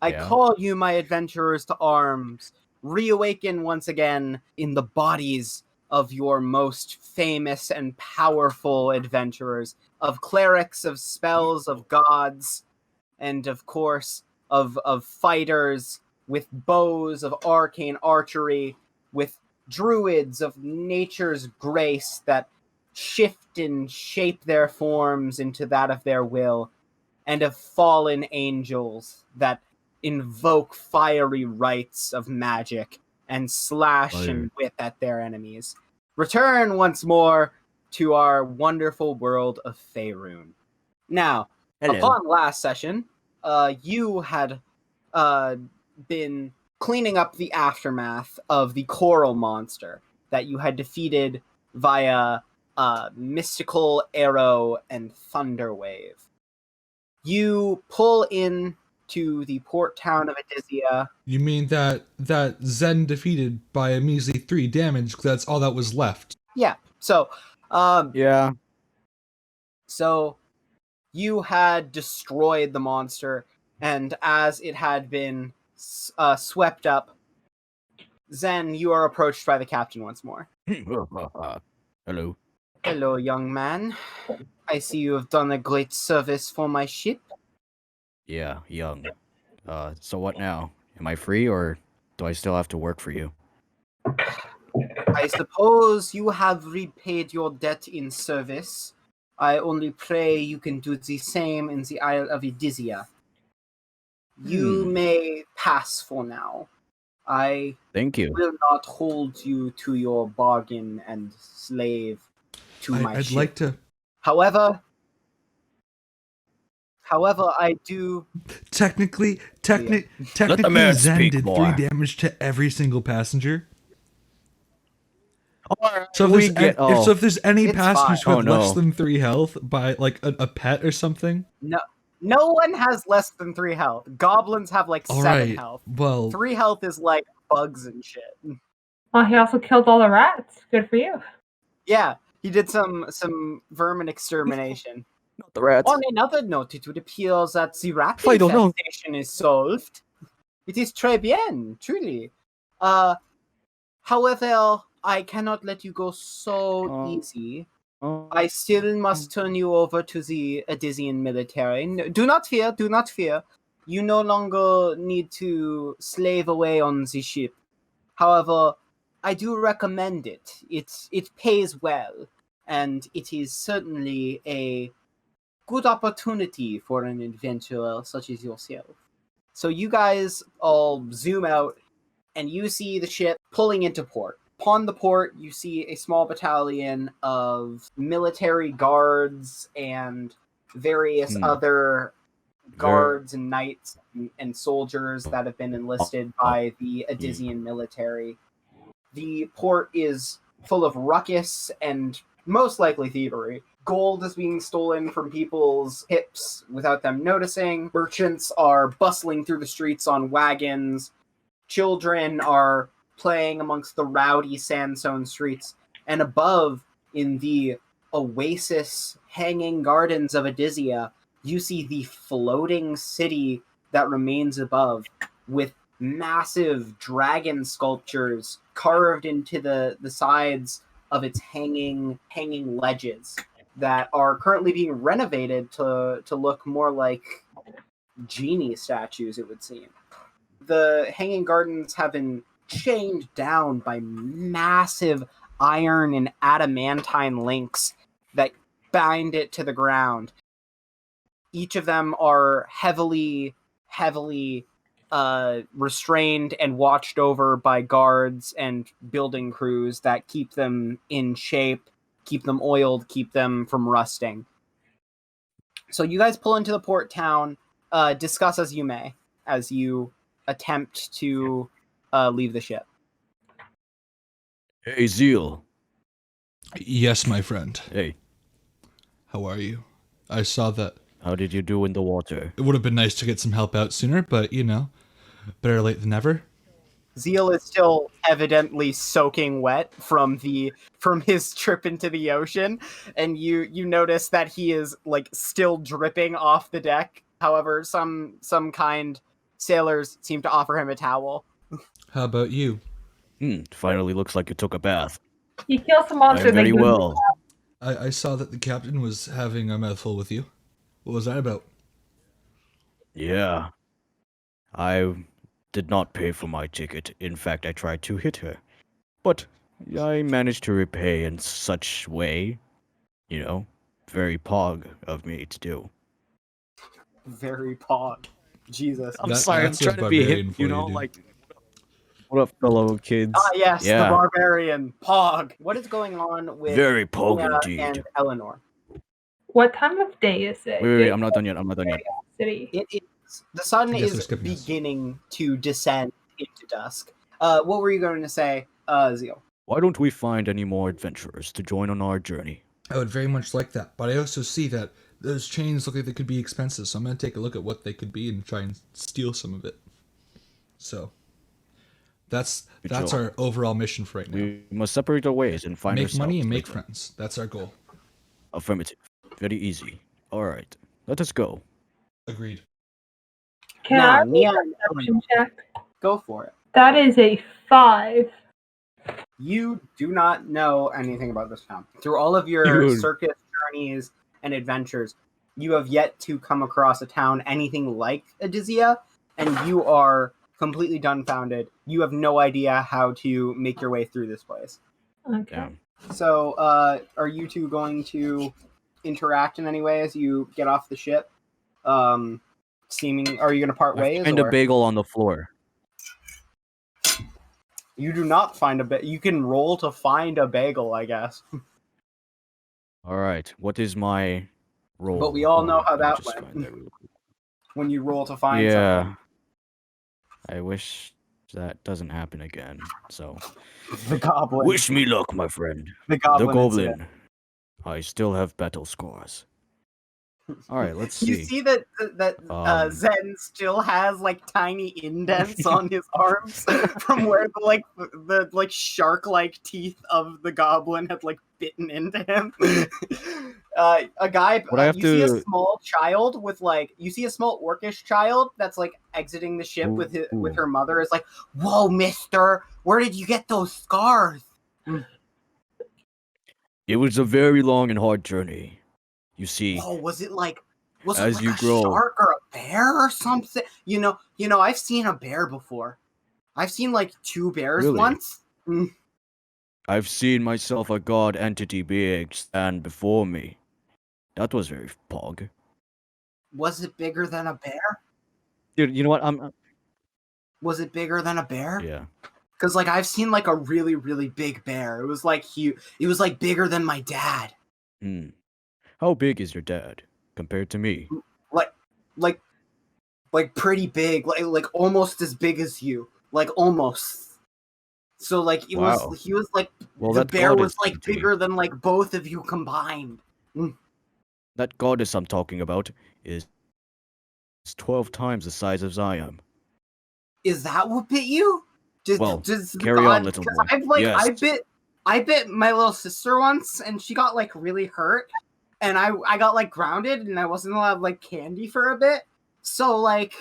I call you, my adventurers, to arms. Reawaken once again in the bodies of your most famous and powerful adventurers, of clerics, of spells, of gods, and of course of fighters with bows, of arcane archery, with druids of nature's grace that shift and shape their forms into that of their will, and of fallen angels that invoke fiery rites of magic and slash and whip at their enemies. Return once more to our wonderful world of Faerun. Now, upon last session, you had been cleaning up the aftermath of the coral monster that you had defeated via mystical arrow and thunder wave. You pull in to the port town of Adizia. You mean that Zen defeated by a measly 3 damage? That's all that was left. Yeah. So, Yeah. So, you had destroyed the monster, and as it had been swept up, Zen, you are approached by the captain once more. Hello. Hello, young man. I see you have done a great service for my ship. Yeah, young. So what now? Am I free, or do I still have to work for you? I suppose you have repaid your debt in service. I only pray you can do the same in the Isle of Adizia. You may pass for now. I Thank you. will not hold you to your bargain and slave to my I'd ship. like to... However, I do... Technically, Let the man Zen speak did more. 3 damage to every single passenger. Or So if there's any It's passengers fine. who have less than 3 health by like a pet or something. No one has less than 3 health. Goblins have like 7 health. Well, 3 health is like bugs and shit. Well, he also killed all the rats. Good for you. Yeah, he did some vermin extermination. Not the rats. On another note, it would appear that the rat I don't know. infestation is solved. It is très bien, truly. However, I cannot let you go so easy. I still must turn you over to the Adizian military. No, do not fear, do not fear. You no longer need to slave away on the ship. However, I do recommend it. It pays well, and it is certainly a good opportunity for an adventurer such as yourself. So you guys all zoom out, and you see the ship pulling into port. Upon the port, you see a small battalion of military guards and various other guards and knights and soldiers that have been enlisted by the Adizian military. The port is full of ruckus and most likely thievery. Gold is being stolen from people's hips without them noticing. Merchants are bustling through the streets on wagons. Children are playing amongst the rowdy sandstone streets. And above, in the oasis hanging gardens of Adizia, you see the floating city that remains above, with massive dragon sculptures carved into the sides of its hanging ledges that are currently being renovated to look more like genie statues, it would seem. The hanging gardens have been chained down by massive iron and adamantine links that bind it to the ground. Each of them are heavily restrained and watched over by guards and building crews that keep them in shape, keep them oiled, keep them from rusting. So you guys pull into the port town, discuss as you may, as you attempt to leave the ship. Hey, Ziel. yes, my friend. Hey, How are you? I saw that. how did you do in the water? It would have been nice to get some help out sooner, but you know, better late than never. Ziel is still evidently soaking wet from his trip into the ocean, and you notice that he is like still dripping off the deck. However, some kind sailors seem to offer him a towel. How about you? Finally looks like you took a bath. You kill some I monsters am very and well. I saw that the captain was having a mouthful with you. What was that about? Yeah. I did not pay for my ticket. In fact, I tried to hit her. But I managed to repay in such way, very pog of me to do. Very pog. Jesus. I'm sorry, I'm That's a trying to be hip, barbarian for you, dude. What up, fellow kids? Ah, yes, Yeah. the barbarian. Pog. What is going on with Very pog Mia indeed. and Elanor? What time of day is it? Wait, I'm not done yet. City. It is the sun I guess we're is skipping this. beginning to descend into dusk. What were you going to say, Ziel? Why don't we find any more adventurers to join on our journey? I would very much like that, but I also see that those chains look like they could be expensive, so I'm going to take a look at what they could be and try and steal some of it. So, that's job. our overall mission for right now. We must separate our ways and find Make ourselves money and make later. friends. That's our goal. Affirmative. Very easy. All right, let us go. Agreed. Can Now, I Mia make a and perception Elanor, check? go for it. That is a 5. You do not know anything about this town. Through all of your Dude. circus journeys and adventures, you have yet to come across a town anything like Adizia, and you are completely dumbfounded. You have no idea how to make your way through this place. Okay. Damn. So, are you two going to interact in any way as you get off the ship? Are you going to part ways? Find a or- bagel on the floor. You do not find a bagel. You can roll to find a bagel, I guess. All right, what is my roll? But we all know how let me that just went. find that real quick. When you roll to find Yeah. something. I wish that doesn't happen again. So, The goblin. wish me luck, my friend. the goblin. The incident. goblin. I still have battle scars. All right, let's see. You see that Zen still has like tiny indents on his arms from where the shark-like teeth of the goblin had like bitten into him. A guy, Would I have you see a to- small child with you see a small orcish child that's like exiting the ship with her mother. Is like, whoa, Mister, where did you get those scars? It was a very long and hard journey. You see, Oh, was it like As you a grow- shark or a bear or something? You know, I've seen a bear before. I've seen like 2 bears Really? once. I've seen myself a god entity being stand before me. That was very pog. Was it bigger than a bear? Dude, you know what? Was it bigger than a bear? Yeah. Because like I've seen like a really really big bear. It was like huge. It was like bigger than my dad. How big is your dad compared to me? Like pretty big. Like almost as big as you. Like almost. So like he Wow. was like Well, the that bear was goddess like entity- bigger than like both of you combined. That goddess I'm talking about is 12 times the size of Zion. Is that what bit you? Well, the carry on, little 'cause boy. Yes. I bit my little sister once, and she got like really hurt, and I got like grounded, and I wasn't allowed like candy for a bit. So like,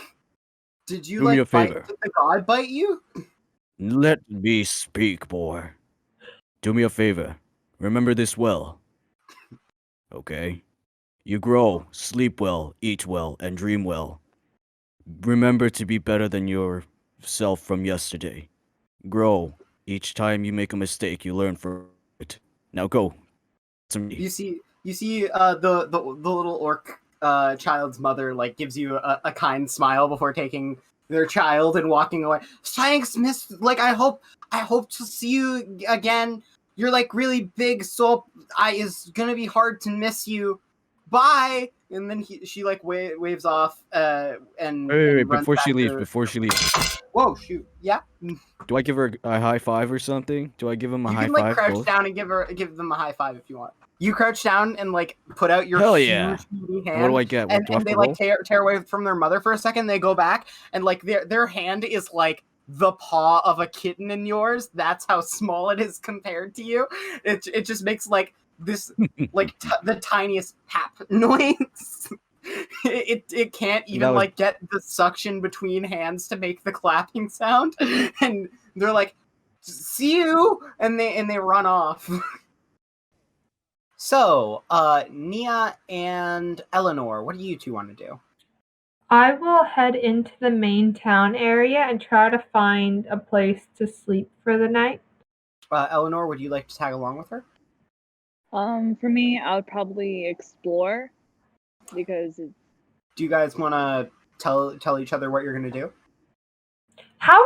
did you Do me a like bite? favor. Did the god bite you? Let me speak, boy. Do me a favor. Remember this well. Okay? You grow, sleep well, eat well, and dream well. Remember to be better than yourself from yesterday. Grow. Each time you make a mistake, you learn from it. Now go. You see the little orc child's mother like gives you a kind smile before taking their child and walking away. Thanks, Miss. Like I hope to see you again. You're like really big, so it's gonna be hard to miss you. Bye. And then she like waves off and Wait, runs before she back leaves, to- before she leaves. Whoa, shoot. Yeah. Do I give her a high five or something? Do I give him a You high can like five? crouch both? down and give them a high five if you want. You crouch down and like put out your Hell huge yeah. meaty hand. What do I get? What And, do I have and to they roll? like tear away from their mother for a second. They go back and like their hand is like the paw of a kitten in yours. That's how small it is compared to you. It just makes like this like the tiniest hap noise. It can't even like get the suction between hands to make the clapping sound, and they're like, "See you," and they run off. So, Nia and Elanor, what do you two want to do? I will head into the main town area and try to find a place to sleep for the night. Elanor, would you like to tag along with her? For me, I would probably explore because Do you guys want to tell each other what you're gonna do? How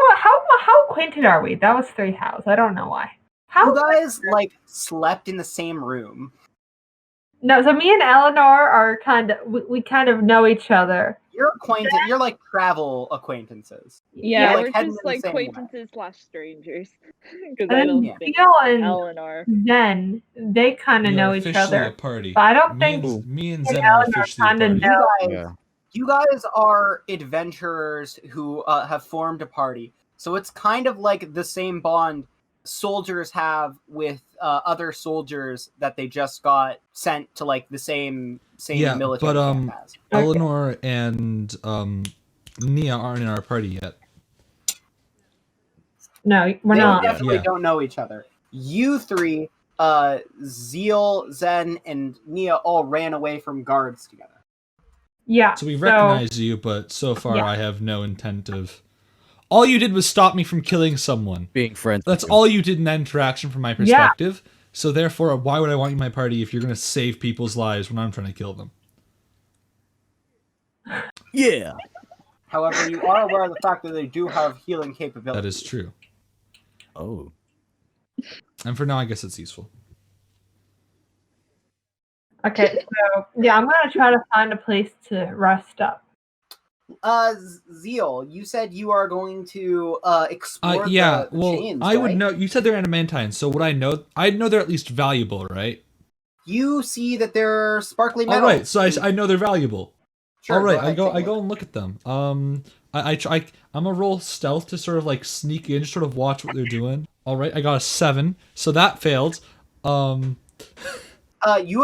acquainted are we? That was 3 hows. I don't know why. How You guys like slept in the same room. No, so me and Elanor are we kind of know each other. You're acquainted. You're like travel acquaintances. yeah, You're, we're heading just in the like same way. acquaintances / strangers. Because And I then don't Yeah. think Ziel and Elanor. Zen, they kind of We are know each officially other. a party. But I don't Me think and, me and and Zen are Elanor officially a kinda party. know. You guys are adventurers who have formed a party. So it's kind of like the same bond soldiers have with other soldiers that they just got sent to like the same Yeah, military but camp as. Okay. Elanor and Nia aren't in our party yet. No, we're They not. definitely Yeah. don't know each other. You three, Ziel, Zen, and Nia all ran away from guards together. Yeah. So we recognize you, but so far I have no intent of. All you did was stop me from killing someone. Being friends. That's all you did in that interaction from my perspective. So therefore, why would I want you in my party if you're going to save people's lives when I'm trying to kill them? Yeah. However, you are aware of the fact that they do have healing capabilities. That is true. Oh. And for now, I guess it's useful. Okay, so yeah, I'm gonna try to find a place to rest up. Zeal, you said you are going to explore Yeah, the well, chains, I would right? know. You said they're adamantine, so would I know? I'd know they're at least valuable, right? You see that they're sparkly metal. All right, so I know they're valuable. Sure, All right, ahead, I take a go look. and look at them. I'm gonna roll stealth to sort of like sneak in, sort of watch what they're doing. All right, I got a 7, so that failed. You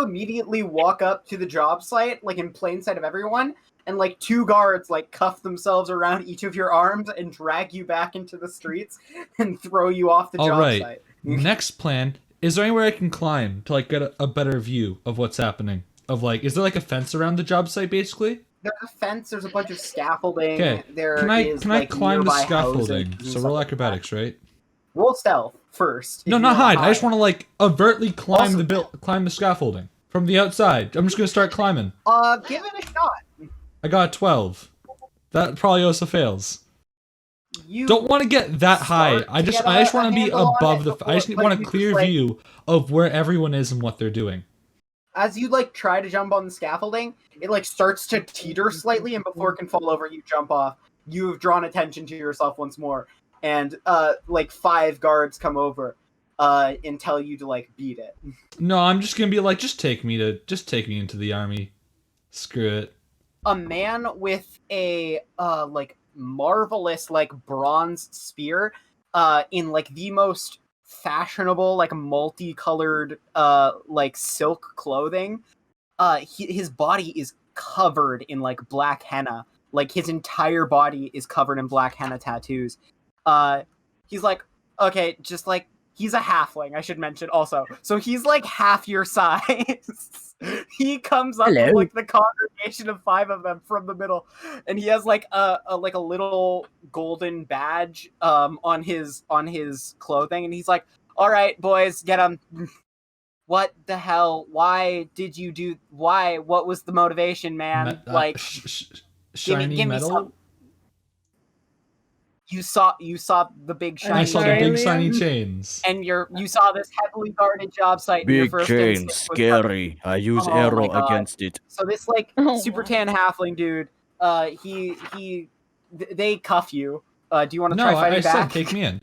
immediately walk up to the job site, like in plain sight of everyone, and like 2 guards like cuff themselves around each of your arms and drag you back into the streets and throw you off the All job right. site. Next plan: is there anywhere I can climb to like get a better view of what's happening? Of like, is there like a fence around the job site, basically? There's a fence. There's a bunch of scaffolding. Okay. There Can I is, can I like, climb the nearby scaffolding? houses and So stuff roll like acrobatics, right? that. Roll stealth first. No, if you not wanna hide. I just want to like overtly climb Also- climb the scaffolding from the outside. I'm just gonna start climbing. Give it a shot. I got a 12. That probably also fails. You Don't want to get that high. start I just get I just a want to be handle on above it the. I just before- want but a you clear just, like- view of where everyone is and what they're doing. As you like try to jump on the scaffolding, it like starts to teeter slightly, and before it can fall over, you jump off. You have drawn attention to yourself once more, and like 5 guards come over, and tell you to like beat it. No, I'm just gonna be like, just take me into the army. Screw it. A man with a like marvelous like bronze spear, in like the most fashionable like multicolored like silk clothing. His body is covered in like black henna. Like his entire body is covered in black henna tattoos. He's like, okay, just like he's a halfling, I should mention also. So he's like half your size. He comes up Hello. with like the congregation of 5 of them from the middle, and he has like a little golden badge on his clothing, and he's like, all right, boys, get him. What the hell? Why did you do? Why? What was the motivation, man? Like, shiny give me metal. some. You saw the big shiny. I saw the sorry, big Liam. shiny chains. And you saw this heavily guarded job site. And your Big first chain, instinct was scary. I use Oh my arrow God. against it. So this like Oh super my. tan halfling dude, they cuff you. Do you want to No, try I fighting said back? take me in.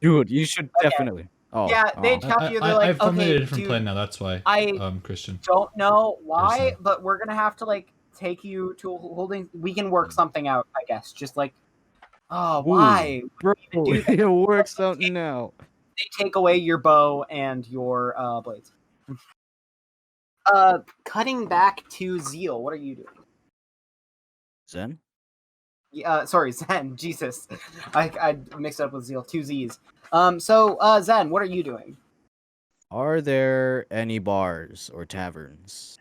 Dude, you should Okay. definitely. Oh, Yeah, they oh. cuff you. They're like, I've formulated okay, a different dude, plan now. That's why. I Christian. don't know why, Person. but we're gonna have to like take you to a holding. We can work something out, I guess. Just like, oh, why? Bro, do that? it works out now. They take away your bow and your blades. Cutting back to Zeal, what are you doing? Zen? Sorry, Zen. Jesus, I mixed it up with Zeal. Two Z's. Zen, what are you doing? Are there any bars or taverns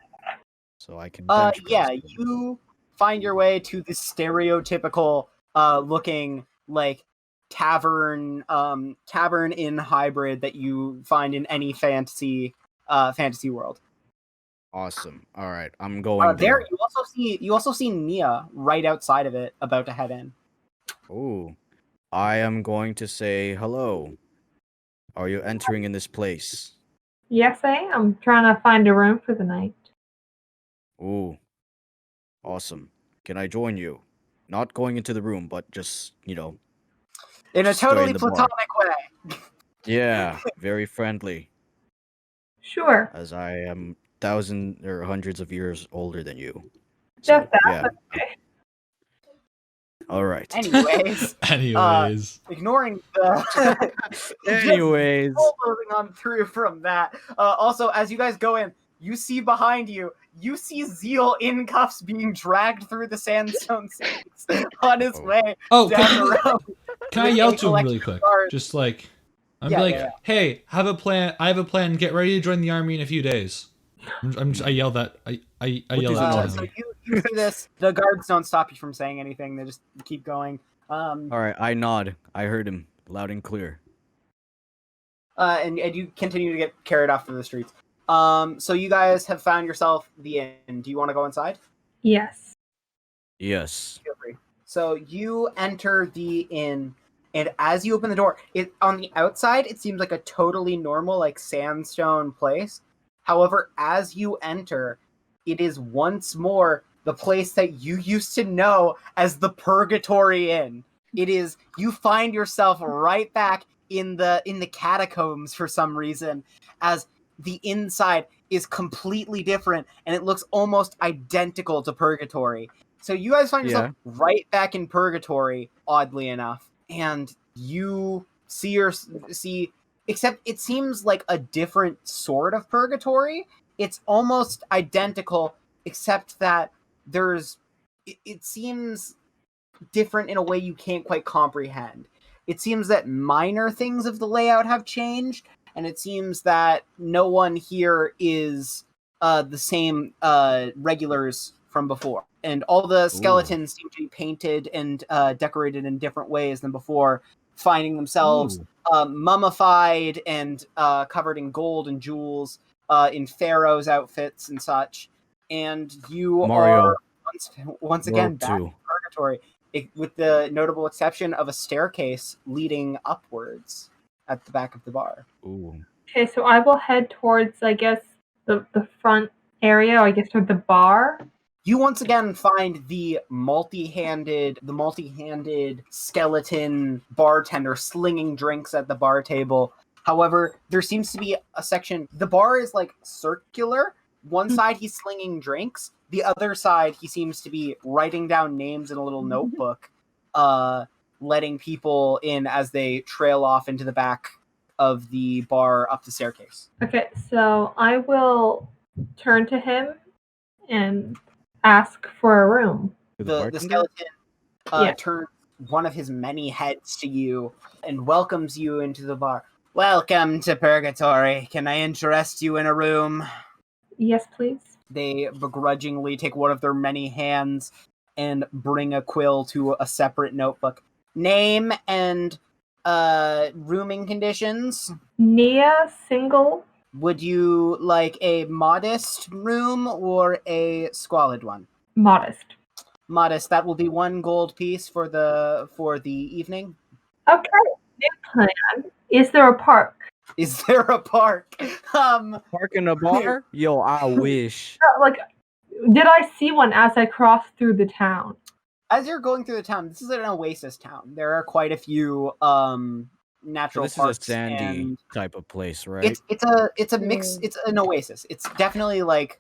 so I can bench press? Yeah, you find your way to the stereotypical looking like tavern inn hybrid that you find in any fantasy world. Awesome. All right, I'm going There there. you also see Nia right outside of it, about to head in. Ooh, I am going to say hello. Are you entering in this place? Yes, I am. Trying to find a room for the night. Ooh, awesome. Can I join you? Not going into the room, but just, In a stay totally in the bar. platonic way. Yeah, very friendly, Sure. as I am thousands or hundreds of years older than you. Just So, that. yeah. Okay. All right. Anyways, Anyways. ignoring the Anyways. moving on through from that. Also, as you guys go in, you see behind you, Zeal in cuffs being dragged through the sandstone streets on his way Oh, down the road. can I with yell a to him really collection of quick? guards. Just like, I'm Yeah, like, yeah. hey, have a plan. I have a plan. Get ready to join the army in a few days. I yell that. I yell does it that tell to So him. you see this. The guards don't stop you from saying anything. They just keep going. All right, I nod. I heard him loud and clear. And you continue to get carried off to the streets. So you guys have found yourself the inn. Do you want to go inside? Yes. Yes. Feel free. So you enter the inn, and as you open the door, it on the outside it seems like a totally normal, like sandstone place. However, as you enter, it is once more the place that you used to know as the Purgatory Inn. It is you find yourself right back in the catacombs for some reason, as the inside is completely different and it looks almost identical to Purgatory. So you guys find yourself right back in Purgatory, oddly enough, and you see, except it seems like a different sort of Purgatory. It's almost identical, except that it seems different in a way you can't quite comprehend. It seems that minor things of the layout have changed, and it seems that no one here is the same regulars from before. And all the skeletons seem to be painted and decorated in different ways than before, finding themselves mummified and covered in gold and jewels, in pharaoh's outfits and such. And you Mario. are once again back in Purgatory, with the notable exception of a staircase leading upwards at the back of the bar. Ooh. Okay, so I will head towards, I guess, the front area, or I guess toward the bar. You once again find the multi-handed skeleton bartender slinging drinks at the bar table. However, there seems to be a section. The bar is like circular. One side he's slinging drinks. The other side he seems to be writing down names in a little notebook, letting people in as they trail off into the back of the bar up the staircase. Okay, so I will turn to him and ask for a room. The skeleton turns one of his many heads to you and welcomes you into the bar. Welcome to Purgatory. Can I interest you in a room? Yes, please. They begrudgingly take one of their many hands and bring a quill to a separate notebook. Name and rooming conditions. Nia, single. Would you like a modest room or a squalid one? Modest. Modest. That will be 1 gold piece for the evening. Okay. New plan. Is there a park? Is there a park? Park in a bar? Yo, I wish. Did I see one as I crossed through the town? As you're going through the town, this is an oasis town. There are quite a few natural So this parks. is a sandy type of place, right? It's a mix. It's an oasis. It's definitely like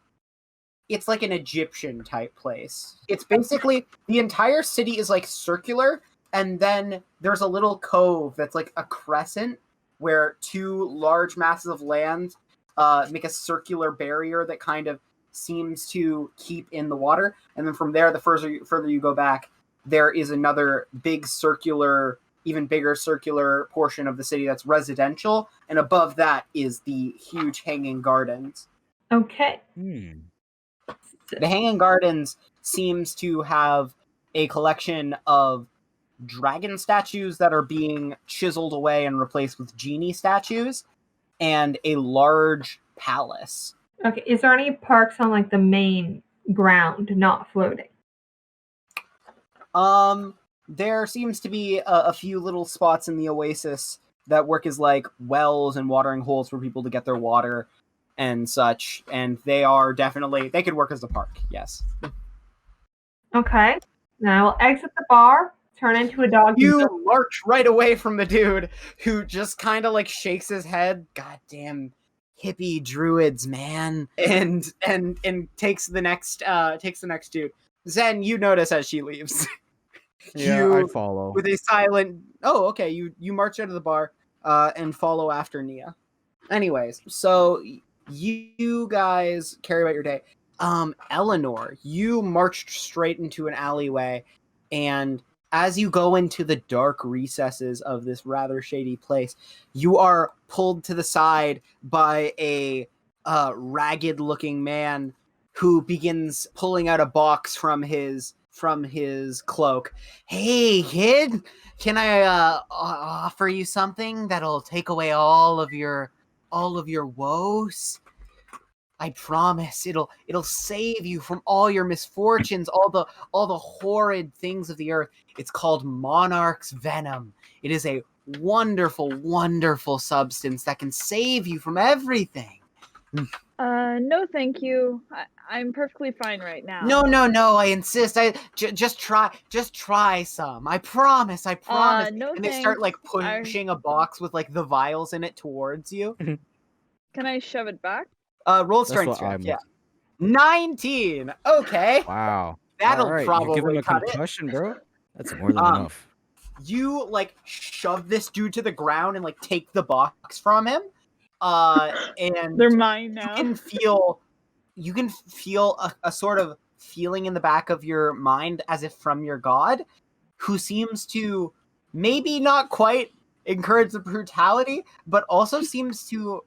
it's like an Egyptian type place. It's basically the entire city is like circular, and then there's a little cove that's like a crescent where 2 large masses of land make a circular barrier that kind of seems to keep in the water. And then from there, the further you go back, there is another big circular, even bigger circular portion of the city that's residential. And above that is the huge hanging gardens. Okay. The hanging gardens seems to have a collection of dragon statues that are being chiseled away and replaced with genie statues, and a large palace. Okay. Is there any parks on like the main ground, not floating? There seems to be a few little spots in the oasis that work as like wells and watering holes for people to get their water and such, and they could work as a park, yes. Okay. Now I will exit the bar, turn into a dog. You march right away from the dude who just kind of like shakes his head. Goddamn hippie druids, man, and takes the next dude. Zen, you notice as she leaves. Yeah, I follow. With a silent. Oh, okay. You march out of the bar and follow after Nia. Anyways, so you guys carry about your day. Elanor, you marched straight into an alleyway, and as you go into the dark recesses of this rather shady place, you are pulled to the side by a ragged-looking man who begins pulling out a box from his cloak. Hey, kid, can I offer you something that'll take away all of your woes? I promise it'll save you from all your misfortunes, all the horrid things of the earth. It's called Monarch's Venom. It is a wonderful, wonderful substance that can save you from everything. No, thank you. I'm perfectly fine right now. No, I insist. Just try some. I promise. No, and they start like pushing a box with like the vials in it towards you. Can I shove it back? Roll strength check. Yeah. 19. Okay. Wow. That'll All right, probably you give him a cut concussion, bro. That's more than enough. You like shove this dude to the ground and like take the box from him. And they're mine now. You can feel a sort of feeling in the back of your mind as if from your god, who seems to maybe not quite encourage the brutality, but also seems to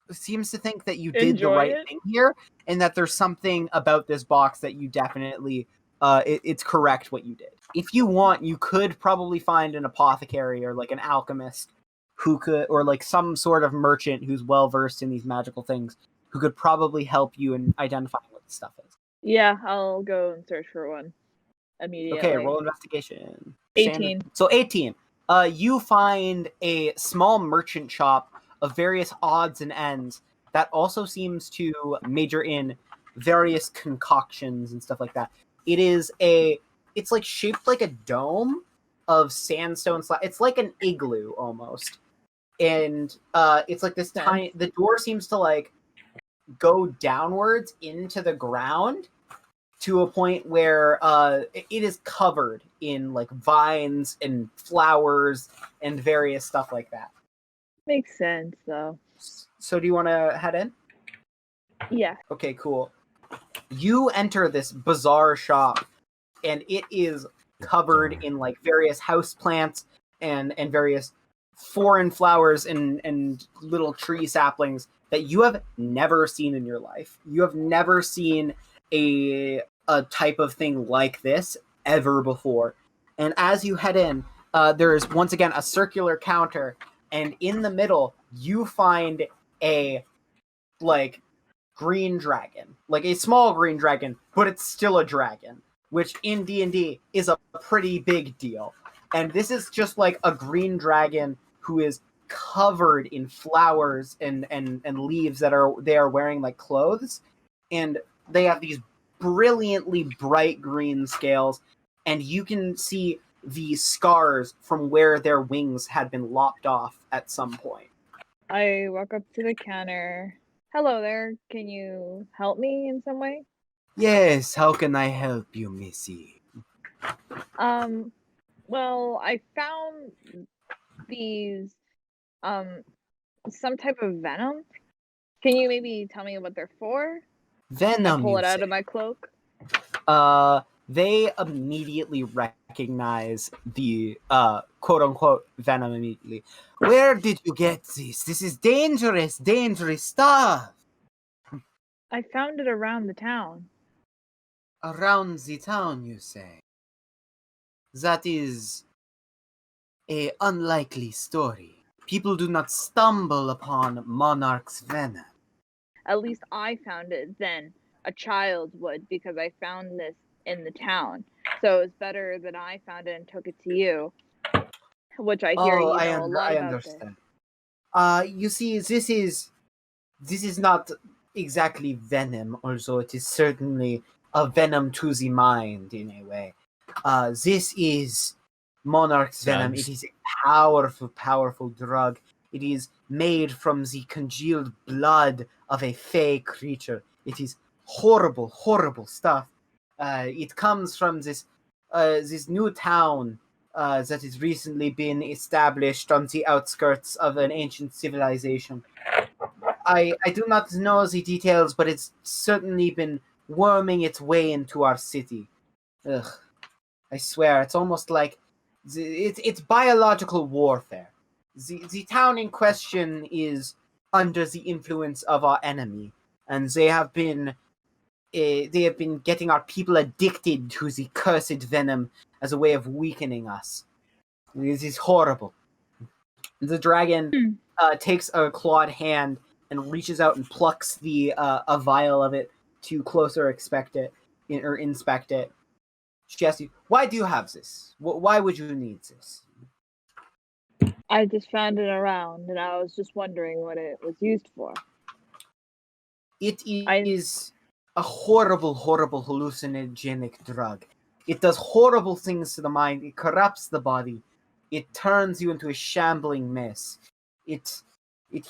think that you did the right thing here, and that there's something about this box that you definitely it's correct what you did. If you want, you could probably find an apothecary or like an alchemist who could, or like some sort of merchant who's well versed in these magical things, who could probably help you in identifying what the stuff is. Yeah, I'll go and search for one immediately. Okay, roll investigation. 18. So 18. You find a small merchant shop of various odds and ends that also seems to major in various concoctions and stuff like that. It's like shaped like a dome of sandstone. It's like an igloo almost. And it's like this tiny, the door seems to like go downwards into the ground to a point where it is covered in like vines and flowers and various stuff like that. Makes sense, though. So do you want to head in? Yeah. Okay, cool. You enter this bizarre shop, and it is covered in like various houseplants and various foreign flowers and little tree saplings that you have never seen in your life. You have never seen a type of thing like this ever before. And as you head in, there is once again a circular counter, and in the middle you find a like green dragon, like a small green dragon, but it's still a dragon, which in D&D is a pretty big deal. And this is just like a green dragon who is covered in flowers and leaves that they are wearing like clothes, and they have these brilliantly bright green scales, and you can see the scars from where their wings had been lopped off at some point. I walk up to the counter. Hello there. Can you help me in some way? Yes, how can I help you, Missy? Well, I found these some type of venom, Can you maybe tell me what they're for? I Venom, pull you it out say. of my cloak. They immediately recognize the quote unquote venom immediately. Where did you get this? This is dangerous stuff. I found it around the town. Around the town, you say? That is a unlikely story. People do not stumble upon monarch's venom. At least I found it then. A child would, because I found this in the town. So it's better that I found it and took it to you. Which I hear you know a lot I about this. understand. You see, this is not exactly venom, although it is certainly a venom to the mind in a way. This is monarch's venom. It is a powerful drug. It is made from the congealed blood of a fey creature. It is horrible stuff. It comes from this new town that has recently been established on the outskirts of an ancient civilization. I do not know the details, but it's certainly been worming its way into our city. Ugh, I swear, it's almost like it's biological warfare. The town in question is under the influence of our enemy, and they have been getting our people addicted to the cursed venom as a way of weakening us. This is horrible. The dragon takes a clawed hand and reaches out and plucks a vial of it to closer inspect it. She asks you, "Why do you have this? Why would you need this?" I just found it around, and I was just wondering what it was used for. It is a horrible hallucinogenic drug. It does horrible things to the mind. It corrupts the body. It turns you into a shambling mess. It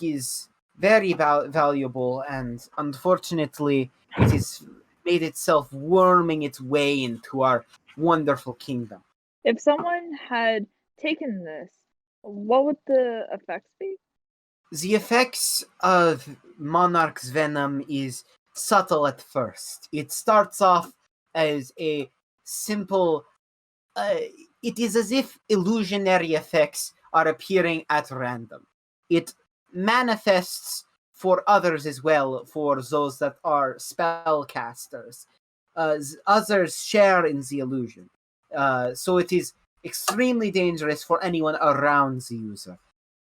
is very valuable, and unfortunately, it has made itself worming its way into our wonderful kingdom. If someone had taken this, what would the effects be? The effects of Monarch's venom is subtle at first. It starts off as a simple. It is as if illusionary effects are appearing at random. It manifests for others as well, for those that are spellcasters. Others share in the illusion. So it is extremely dangerous for anyone around the user.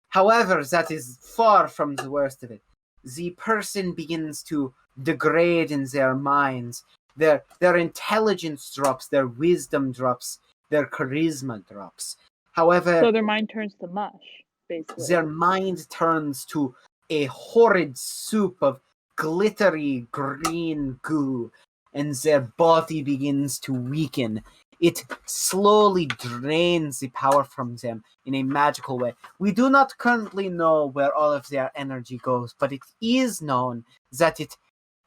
However, that is far from the worst of it. The person begins to degrade in their minds. Their intelligence drops, their wisdom drops, their charisma drops. However, so their mind turns to mush, basically. Their mind turns to a horrid soup of glittery green goo, and their body begins to weaken. It slowly drains the power from them in a magical way. We do not currently know where all of their energy goes, but it is known that it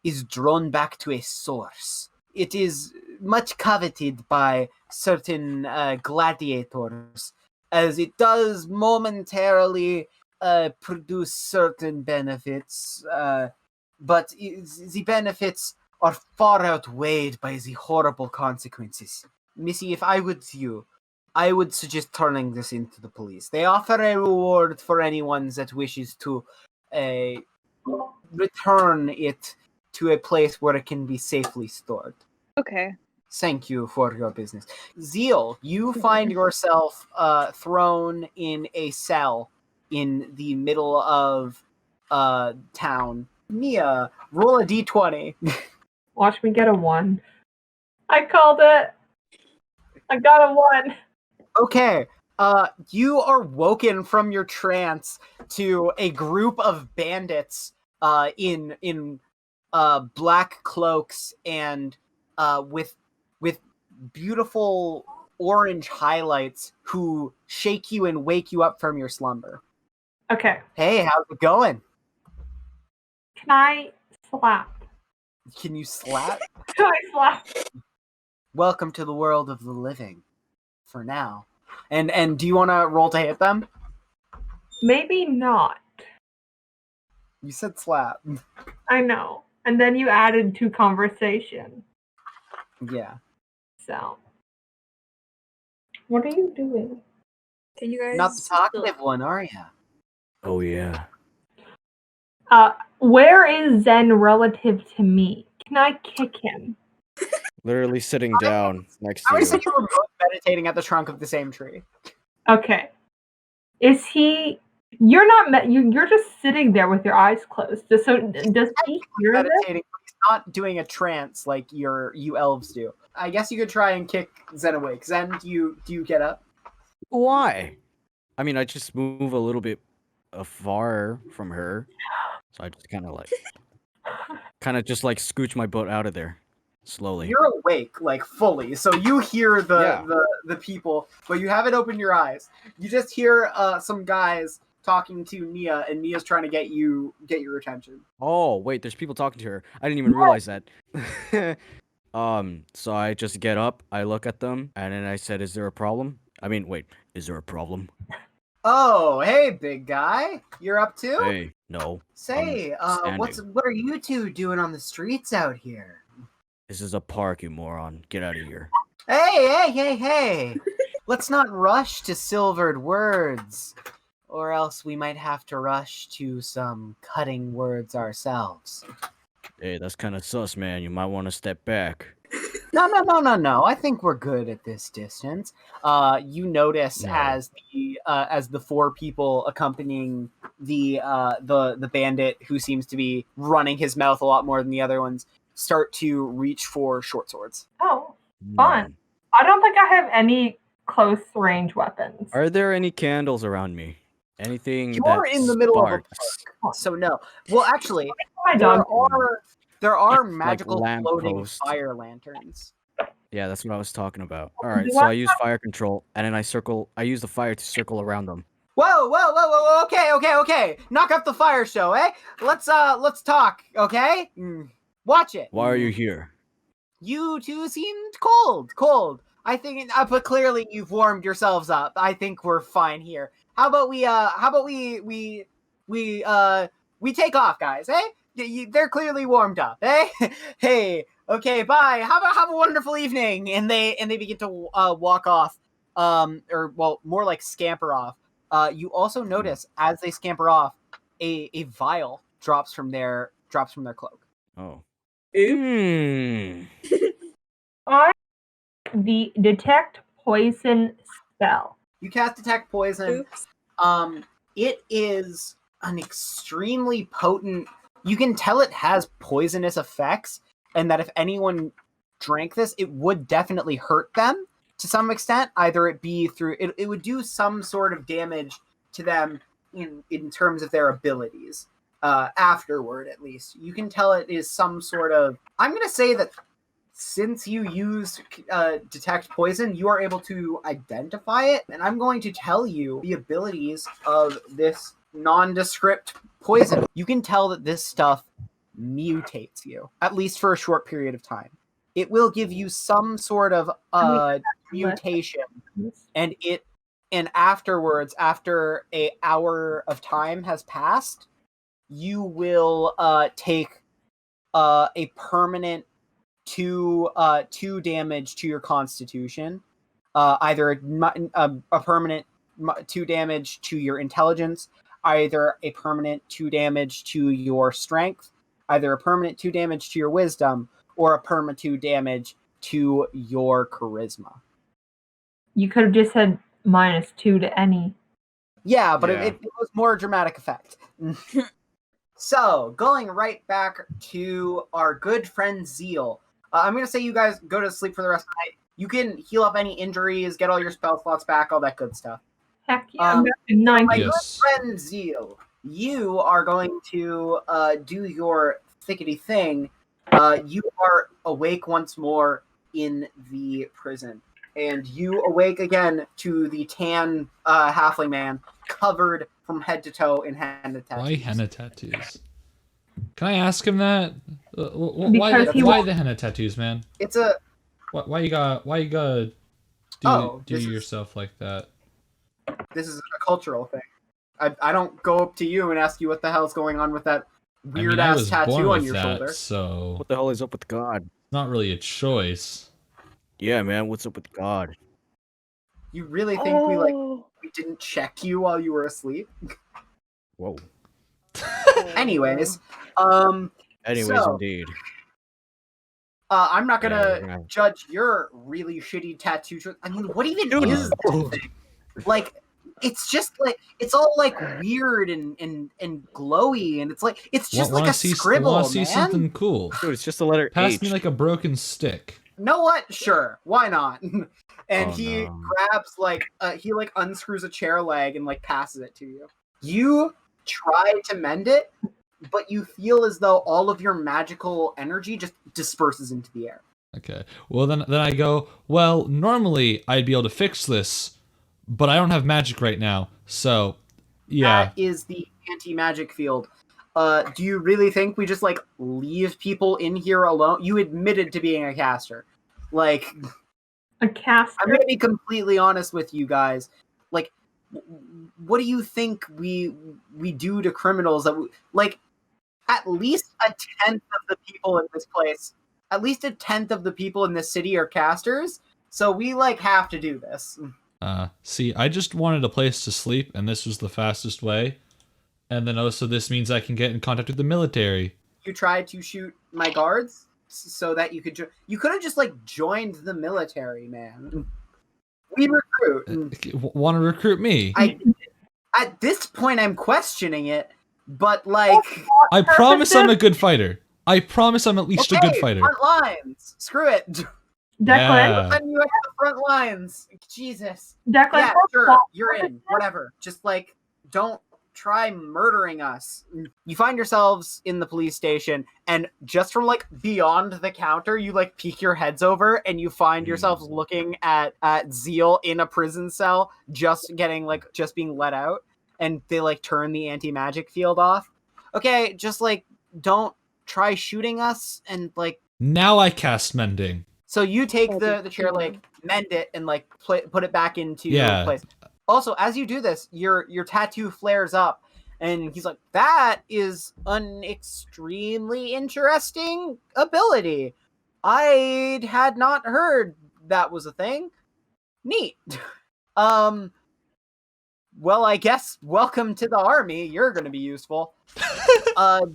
is drawn back to a source. It is much coveted by certain gladiators, as it does momentarily produce certain benefits, but the benefits are far outweighed by the horrible consequences. Missy, if I was you, I would suggest turning this into the police. They offer a reward for anyone that wishes to return it to a place where it can be safely stored. Okay. Thank you for your business. Zeal, you find yourself thrown in a cell in the middle of town. Mia, roll a d20. Watch me get a 1. I called it. I got a 1. Okay. You are woken from your trance to a group of bandits in black cloaks and with beautiful orange highlights who shake you and wake you up from your slumber. Okay. Hey, how's it going? Can I slap? Can you slap? Can I slap? Welcome to the world of the living. For now. And do you want to roll to hit them? Maybe not. You said slap. I know. And then you added to conversation. Yeah. So, what are you doing? Can you guys Not the talkative one, are you? Oh yeah. Where is Zen relative to me? Can I kick him? Literally sitting down next I to would you. say you were both meditating at the trunk of the same tree. Okay. Is he? You're not. You're just sitting there with your eyes closed. So does he hear this? Meditating, but he's not doing a trance like you elves do. I guess you could try and kick Zen awake. Zen, do you get up? Why? I mean, I just move a little bit far from her, so I just kind of just like scooch my butt out of there slowly. You're awake, like fully, so you hear Yeah. the people, but you haven't opened your eyes. You just hear some guys talking to Nia, and Nia's trying to get your attention. Oh wait, there's people talking to her. I didn't even realize that. So I just get up, I look at them, and then I said, "Is there a problem?" I mean, wait, is there a problem? Oh, hey, big guy, you're up too? Hey, no. Say, I'm what are you two doing on the streets out here? This is a park, you moron. Get out of here. Hey! Let's not rush to silvered words, or else we might have to rush to some cutting words ourselves. Hey, that's kind of sus, man. You might want to step back. No. I think we're good at this distance. You notice No. as the four people accompanying the bandit, who seems to be running his mouth a lot more than the other ones, start to reach for short swords. Oh, fun. I don't think I have any close range weapons. Are there any candles around me? Anything You're that in the middle of a sparks? park, so no. Well, actually, My dog. there are magical lamp floating posts. fire lanterns. Yeah, that's what I was talking about. All right, Do so I I use fire control, and then I use the fire to circle around them. Whoa! Okay. Knock up the fire show, eh? Let's talk, okay? Watch it. Why are you here? You two seemed cold. I think, but clearly you've warmed yourselves up. I think we're fine here. How about we take off, guys, eh? They're clearly warmed up, eh? Hey, okay, bye. Have a wonderful evening. And they begin to walk off, or well, more like scamper off. You also notice as they scamper off, a vial drops from their cloak. Oh. I the detect poison spell. You cast detect poison. Oops. It is an extremely potent. You can tell it has poisonous effects, and that if anyone drank this, it would definitely hurt them to some extent. Either it be through it would do some sort of damage to them in terms of their abilities. Afterward, at least, you can tell it is some sort of. I'm gonna say that since you used detect poison, you are able to identify it, and I'm going to tell you the abilities of this nondescript poison. You can tell that this stuff mutates you, at least for a short period of time. It will give you some sort of mutation, and afterwards, after an hour of time has passed, you will take a permanent 2 damage to your constitution, either a permanent 2 damage to your intelligence, either a permanent 2 damage to your strength, either a permanent 2 damage to your wisdom, or a permanent 2 damage to your charisma. You could have just said -2 to any. Yeah, but Yeah. It was more dramatic effect. So, going right back to our good friend Ziel. I'm going to say you guys go to sleep for the rest of the night. You can heal up any injuries, get all your spell slots back, all that good stuff. Heck yeah, My 90. Yes. good friend Ziel, you are going to do your thickety thing. You are awake once more in the prison. And you awake again to the tan halfling man covered from head to toe in henna tattoos. Why henna tattoos? Can I ask him that? Because he Why the henna tattoos, man? It's a Why you gotta do yourself like that? this is a cultural thing. I don't go up to you and ask you what the hell's going on with that weird ass tattoo on your shoulder. So What the hell is up with God? it's not really a choice. Yeah, man, what's up with God? You really think we didn't check you while you were asleep? Whoa. Anyways, Indeed. I'm not gonna Yeah, you're gonna- judge your really shitty tattoo. I mean, what even is this thing? Like, it's just like it's all like weird and glowy, and it's just like a scribble, wanna man. see something cool? Dude, it's just the letter Pass H. me like a broken stick. Know what? Sure, why not? And Oh, he no. grabs he unscrews a chair leg and like passes it to you. You try to mend it, but you feel as though all of your magical energy just disperses into the air. Okay. Well, then I go, well, normally I'd be able to fix this, but I don't have magic right now, so, yeah. That is the anti-magic field. Do you really think we just, like, leave people in here alone? You admitted to being a caster. Like... A caster? I'm gonna be completely honest with you guys. Like, what do you think we do to criminals that like, at least a tenth of the people in this place, at least a tenth of the people in this city are casters, so we, like, have to do this. See, I just wanted a place to sleep, and this was the fastest way. And then also this means I can get in contact with the military. You tried to shoot my guards so that you could you could have just, like, joined the military, man. We recruit. Want to recruit me? At this point, I'm questioning it, but, like... I promise I'm a good fighter. I promise I'm at least a good fighter. Front lines. Screw it. Declan? Yeah. Then you have the front lines. Jesus. Declan, Yeah, sure. You're in. Whatever. Just, like, don't try murdering us. You find yourselves in the police station, and just from, like, beyond the counter, you, like, peek your heads over, and you find yourselves looking at Ziel in a prison cell, just being let out, and they, like, turn the anti-magic field off. Okay, just, like, don't try shooting us, and, like... Now I cast mending. So you take the chair leg, mend it, and, like, put it back into place. Also, as you do this, your tattoo flares up, and he's like, that is an extremely interesting ability. I had not heard that was a thing. Neat. Well, I guess welcome to the army. You're going to be useful. I'm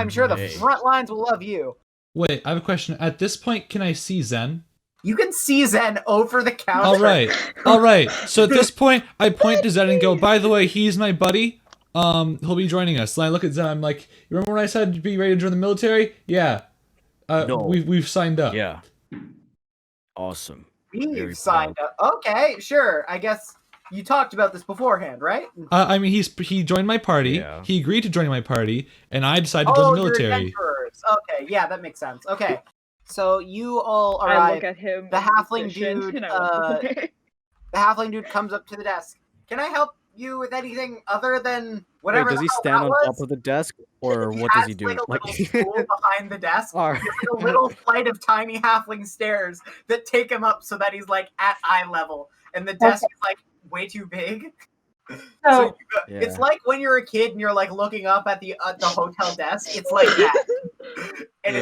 sure the front lines will love you. Wait, I have a question. At this point, can I see Zen? You can see Zen over the counter. All right. So at this point, I point to Zen and go, by the way, he's my buddy. He'll be joining us. And I look at Zen, I'm like, you remember when I said to be ready to join the military? Yeah. No. We've signed up. Yeah. Awesome. We've signed up. Okay, sure. I guess you talked about this beforehand, right? I mean, he joined my party. Yeah. He agreed to join my party, and I decided to join the military. You're adventurers. Okay, yeah, that makes sense. Okay. So you all I arrive. look at him. The halfling dude. The halfling dude comes up to the desk. Can I help you with anything other than whatever? Wait, does he stand on top of the desk, or what does he do? Like a little stool behind the desk. Alright. There's a little flight of tiny halfling stairs that take him up so that he's like at eye level, and the desk is like way too big. So it's like when you're a kid and you're like looking up at the hotel desk. It's like that. And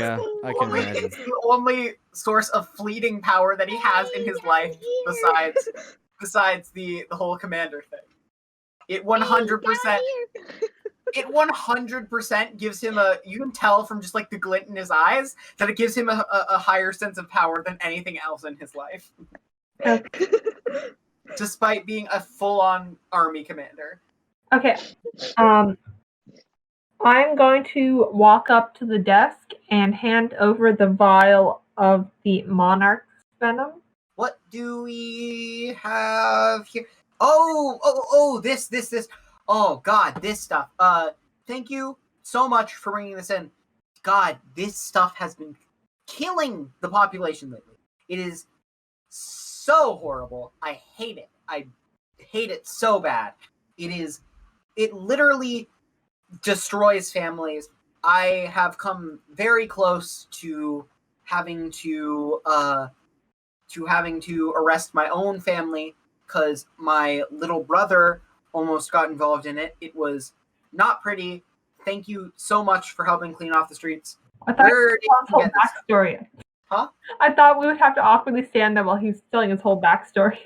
I can imagine. It's the only source of fleeting power that he has in his life besides the whole commander thing. It 100%. It 100% gives him you can tell from just like the glint in his eyes that it gives him a higher sense of power than anything else in his life. Despite being a full-on army commander. Okay. I'm going to walk up to the desk and hand over the vial of the monarch's venom. What do we have here? Oh, this. Oh, God, this stuff. Thank you so much for bringing this in. God, this stuff has been killing the population lately. It is so horrible. I hate it. I hate it so bad. It literally destroys families. I have come very close to having to arrest my own family because my little brother almost got involved in it. It was not pretty. Thank you so much for helping clean off the streets. I thought Where did he was you whole get this stuff? backstory. Huh? I thought we would have to awkwardly stand there while he's telling his whole backstory.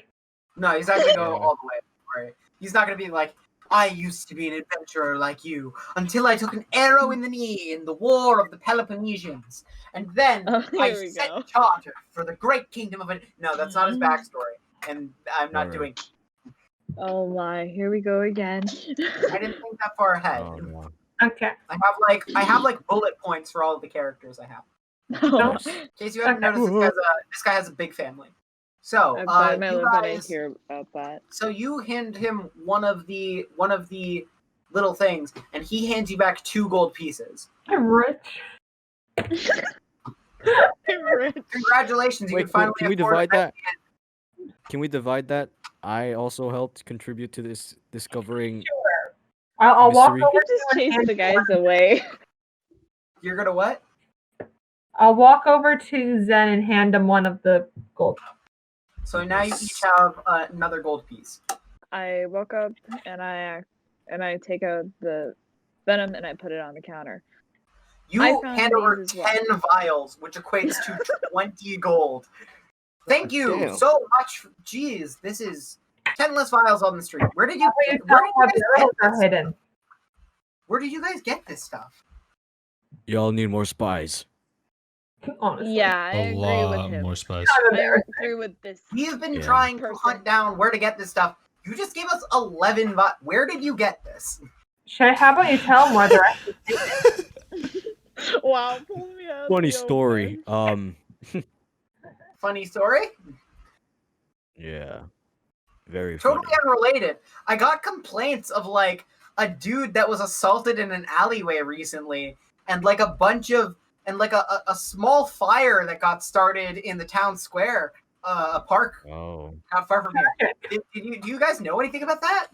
No, he's not going to go all the way. Right? He's not going to be like, I used to be an adventurer like you until I took an arrow in the knee in the War of the Peloponnesians. And then I set charter for the great kingdom of it. No, that's not his backstory. And I'm not doing it. Oh my, here we go again. I didn't think that far ahead. Oh, no. Okay. I have like bullet points for all of the characters I have. Oh, In case you haven't noticed, this guy has a big family. So, I bite my you lip when I guys, hear about that. so you hand him one of the little things, and he hands you back 2 gold pieces. I'm rich. Congratulations, you Wait, can finally can we afford divide it. that? Can we divide that? I also helped contribute to this discovering. Sure. I'll walk Mystery. over You to just him and chase hand the him guys one. away. You're gonna what? I'll walk over to Zen and hand him one of the gold. So now you each have another gold piece. I woke up and I take out the venom and I put it on the counter. You I found hand over these 10 as well. vials, which equates to 20 gold. Thank you Damn. so much. Jeez, this is 10 less vials on the street. Where did you Tell guys me where the get arrows are this? hidden. Where did you guys get this stuff? Y'all need more spies. Honestly. Yeah, I A agree lot with him. more spice. I agree with this. We've been Yeah. trying to Person. hunt down where to get this stuff. You just gave us 11 Where did you get this? How about you tell him where they're actually hidden? Wow, pull me out. Funny story. Funny story? Yeah. Very Totally funny. unrelated. I got complaints of like a dude that was assaulted in an alleyway recently, and like a bunch of a small fire that got started in the town square, a park Oh. not far from here. Do you guys know anything about that?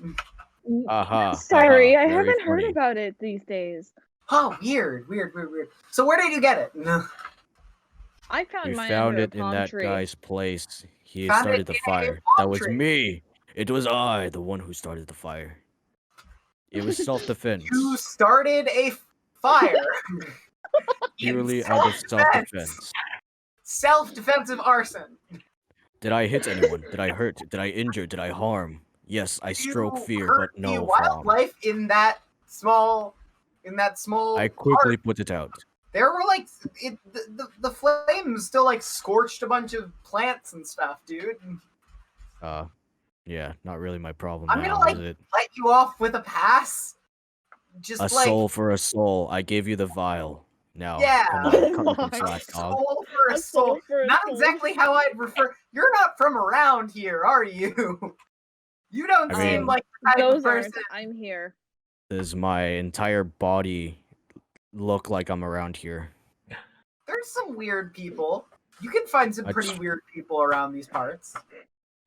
Sorry, I Very haven't heard funny. about it these days. Oh, weird. So where did you get it? I found We mine found under a it in palm that tree. guy's place. He Found started it the in a fire. palm That was tree. me. It was I, the one who started the fire. It was self-defense. You started a fire. Purely In out of self-defense. self-defense. Self-defensive arson. Did I hit anyone? Did I hurt? Did I injure? Did I harm? Yes, I stroke You fear, hurt but no the harm. wildlife in that small I quickly park. put it out. There were like the flames still like scorched a bunch of plants and stuff, dude. Yeah, not really my problem I'm now, gonna like is it? let you off with a pass. Just A like soul for a soul. I gave you the vial. Now, Yeah. come Oh on, cut me some my. slack, a dog. soul for a A soul. soul for a Not soul. exactly how I'd refer. You're not from around here, are you? You don't I seem mean- like the type of Those aren't. person. I'm here. Does my entire body look like I'm around here? There's some weird people. You can find some pretty weird people around these parts.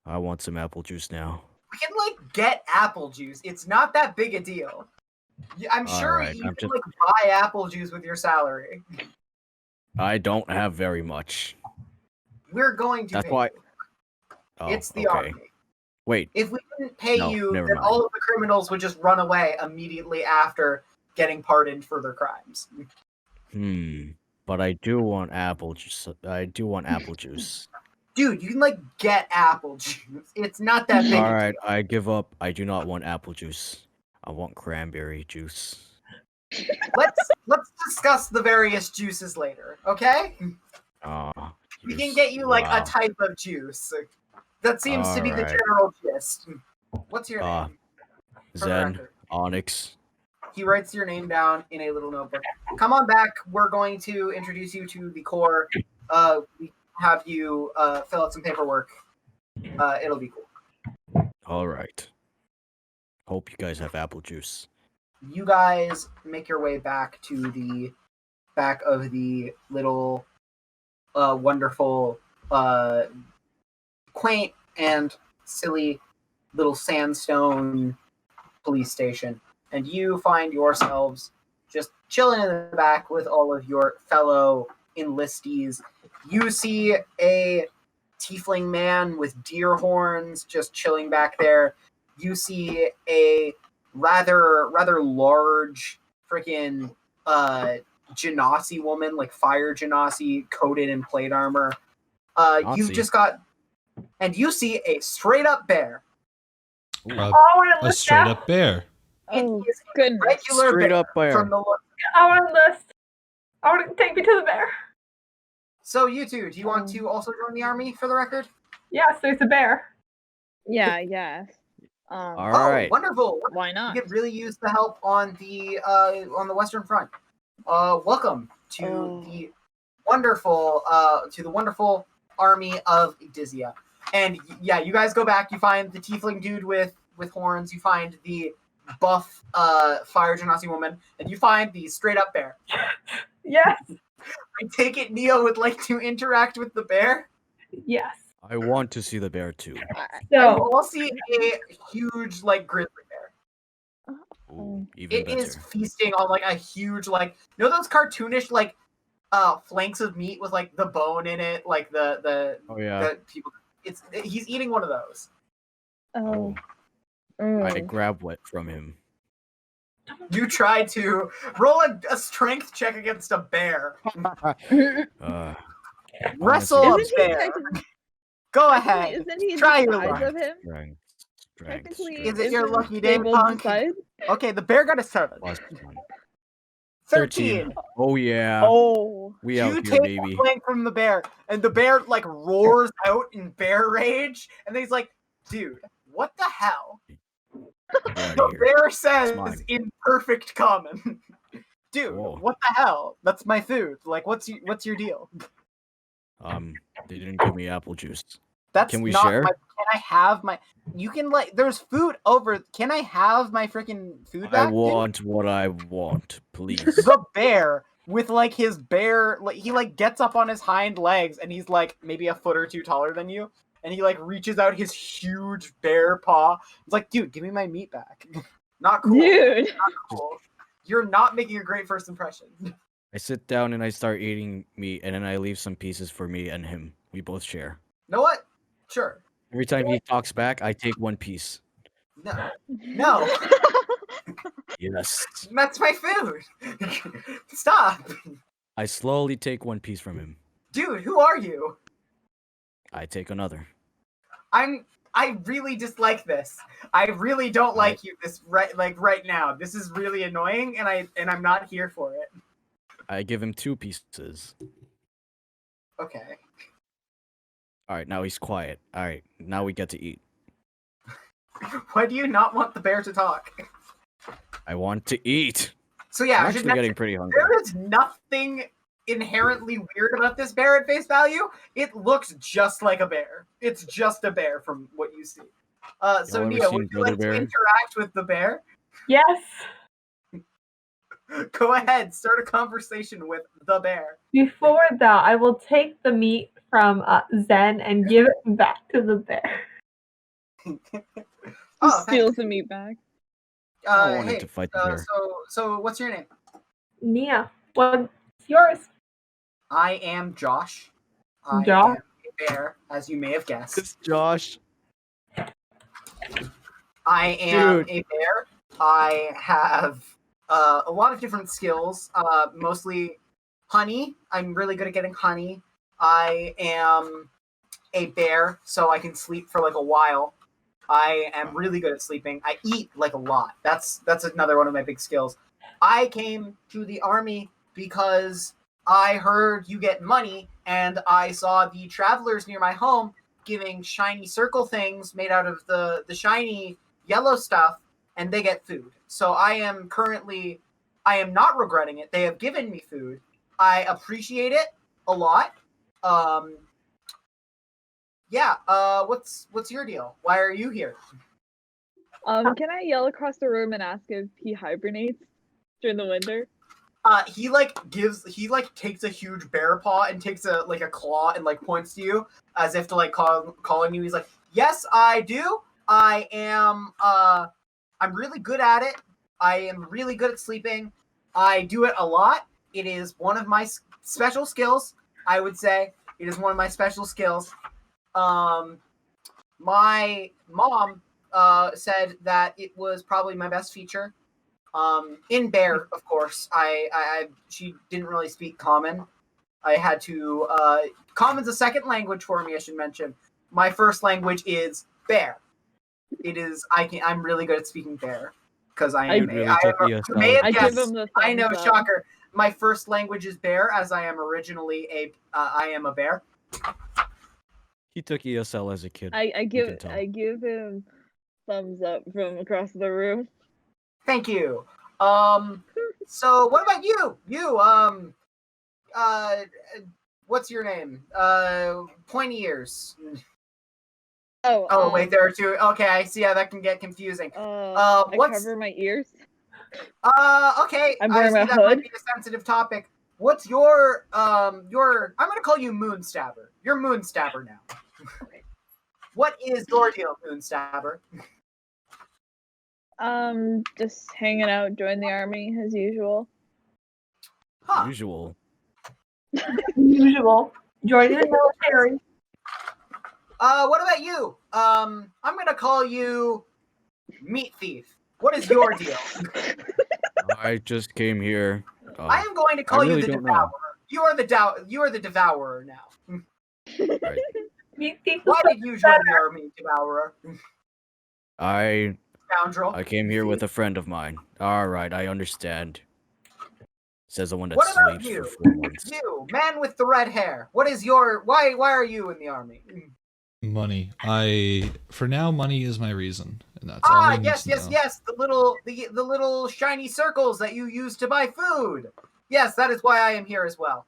I want some apple juice now. We can like get apple juice. It's not that big a deal. I'm sure Alright, you I'm can just- like buy apple juice with your salary. I don't have very much. We're going to. That's pay why. you. Oh, It's the okay. army. Wait, If we didn't pay No, you, never then mind. all of the criminals would just run away immediately after getting pardoned for their crimes. but I do want apple juice. I do want apple juice. Dude, you can like get apple juice. It's not that big. All right, I give up. I do not want apple juice. I want cranberry juice. Let's discuss the various juices later, okay? We can get you like a type of juice. That seems to be the Alright. general gist. What's your name? For the Zen, record. Onyx. He writes your name down in a little notebook. Come on back. We're going to introduce you to the core. We have you fill out some paperwork. It'll be cool. All right. Hope you guys have apple juice. You guys make your way back to the back of the little wonderful quaint and silly little sandstone police station, and you find yourselves just chilling in the back with all of your fellow enlistees. You see a tiefling man with deer horns just chilling back there. You see a rather large freaking genasi woman, like fire genasi, coated in plate armor. You've just got, and you see a straight up bear. A straight up bear. Oh, It is goodness. regular Straight bear up bear. from the look. I want a list. I want to take me to the bear. So you two, do you want to also join the army for the record? Yes, there's a bear. Yeah, yes. All right. Wonderful. Why not? You could really use the help on the Western Front. Welcome to the wonderful army of Dizia. And yeah, you guys go back. You find the tiefling dude with horns. You find the buff fire genasi woman, and you find the straight up bear. Yes. I take it Neo would like to interact with the bear. Yes. I want to see the bear too. You So all see a huge grizzly bear. Ooh, even It better. is feasting on a huge those cartoonish flanks of meat with the bone in it, the Oh yeah. the people. He's eating one of those. Oh. I grab what from him. You try to roll a strength check against a bear. Wrestle a Honestly, bear. Go ahead. Isn't he Try the your size luck. of him? Strength. Technically, Is it your isn't lucky day, able punk? decide? Okay, the bear got a 7. Plus 13. Oh yeah. Oh. We You out here, take baby. a flank from the bear, and the bear roars out in bear rage, and then he's like, "Dude, what the hell?" Get outta The here. bear It's says mine. in perfect common, "Dude, Whoa. what the hell? That's my food. What's your deal?" They didn't give me apple juice. That's Can we not share? my. Can I have my? You can there's food over. Can I have my freaking food back? I want what I want, please. The bear with his bear, he gets up on his hind legs, and he's maybe a foot or two taller than you, and he reaches out his huge bear paw. It's like, dude, give me my meat back. Not cool. Dude. Not cool. You're not making a great first impression. I sit down and I start eating meat, and then I leave some pieces for me and him. We both share. Know what? Sure. Every time he talks back, I take one piece. No. Yes. That's my food. Stop. I slowly take one piece from him. Dude, who are you? I take another. I really dislike this. I really don't like you right now. This is really annoying, and I'm not here for it. I give him 2 pieces. Okay. All right, now he's quiet. All right, now we get to eat. Why do you not want the bear to talk? I want to eat. So yeah, I'm I should actually mention, getting pretty hungry. there is nothing inherently weird about this bear at face value. It looks just like a bear. It's just a bear from what you see. So ever Nia, seen would you Brother like Bear? to interact with the bear? yes. Go ahead, start a conversation with the bear. Before that, I will take the meat from Zen and give it back to the bear. Oh, Steals the meat back. I wanted hey, to fight the bear. so what's your name? Nia, what's yours? I am Josh. I Josh? am a bear, as you may have guessed. It's Josh. I am Dude. a bear. I have a lot of different skills, mostly honey. I'm really good at getting honey. I am a bear, so I can sleep for a while. I am really good at sleeping. I eat a lot. That's another one of my big skills. I came to the army because I heard you get money, and I saw the travelers near my home giving shiny circle things made out of the shiny yellow stuff, and they get food. So I am not regretting it. They have given me food. I appreciate it a lot. What's your deal? Why are you here? Can I yell across the room and ask if he hibernates during the winter? He takes a huge bear paw and takes a claw and points to you as if to calling you. He's like, "Yes, I do. I am I'm really good at it. I am really good at sleeping. I do it a lot. It is one of my special skills, I would say. It is one of my special skills. My mom said that it was probably my best feature. In Bear, of course, she didn't really speak Common. I had to. Common's a second language for me. I should mention. My first language is Bear. It is. I'm really good at speaking Bear because I am. Really took me a may have I guessed, give him the I know, thumbs up. shocker. My first language is Bear, as I am originally I am a bear. He took ESL as a kid. I can tell. give him thumbs up from across the room. Thank you. So what about you? What's your name? Pointy ears. Oh, wait, there are two. Okay, I see how that can get confusing. I cover my ears. Okay. I'm wearing my that hood. might be a sensitive topic. What's your I'm gonna call you Moonstabber. You're Moonstabber now. What is your deal, Moonstabber? Just hanging out, join the army as usual. Huh. Usual. Usual. Joining the military. What about you? I'm gonna call you Meat Thief. What is your deal? I just came here. I am going to call you really the don't Devourer. know. You are the Devourer now. Right. Why did you join the army, Devourer? I Scoundrel. came here with a friend of mine. Alright, I understand. Says the one that What about sleeps you? for 4 months. You, man with the red hair. What is your why are you in the army? Money. For now, money is my reason, and that's all I need yes, to yes, know. yes. The little shiny circles that you use to buy food. Yes, that is why I am here as well.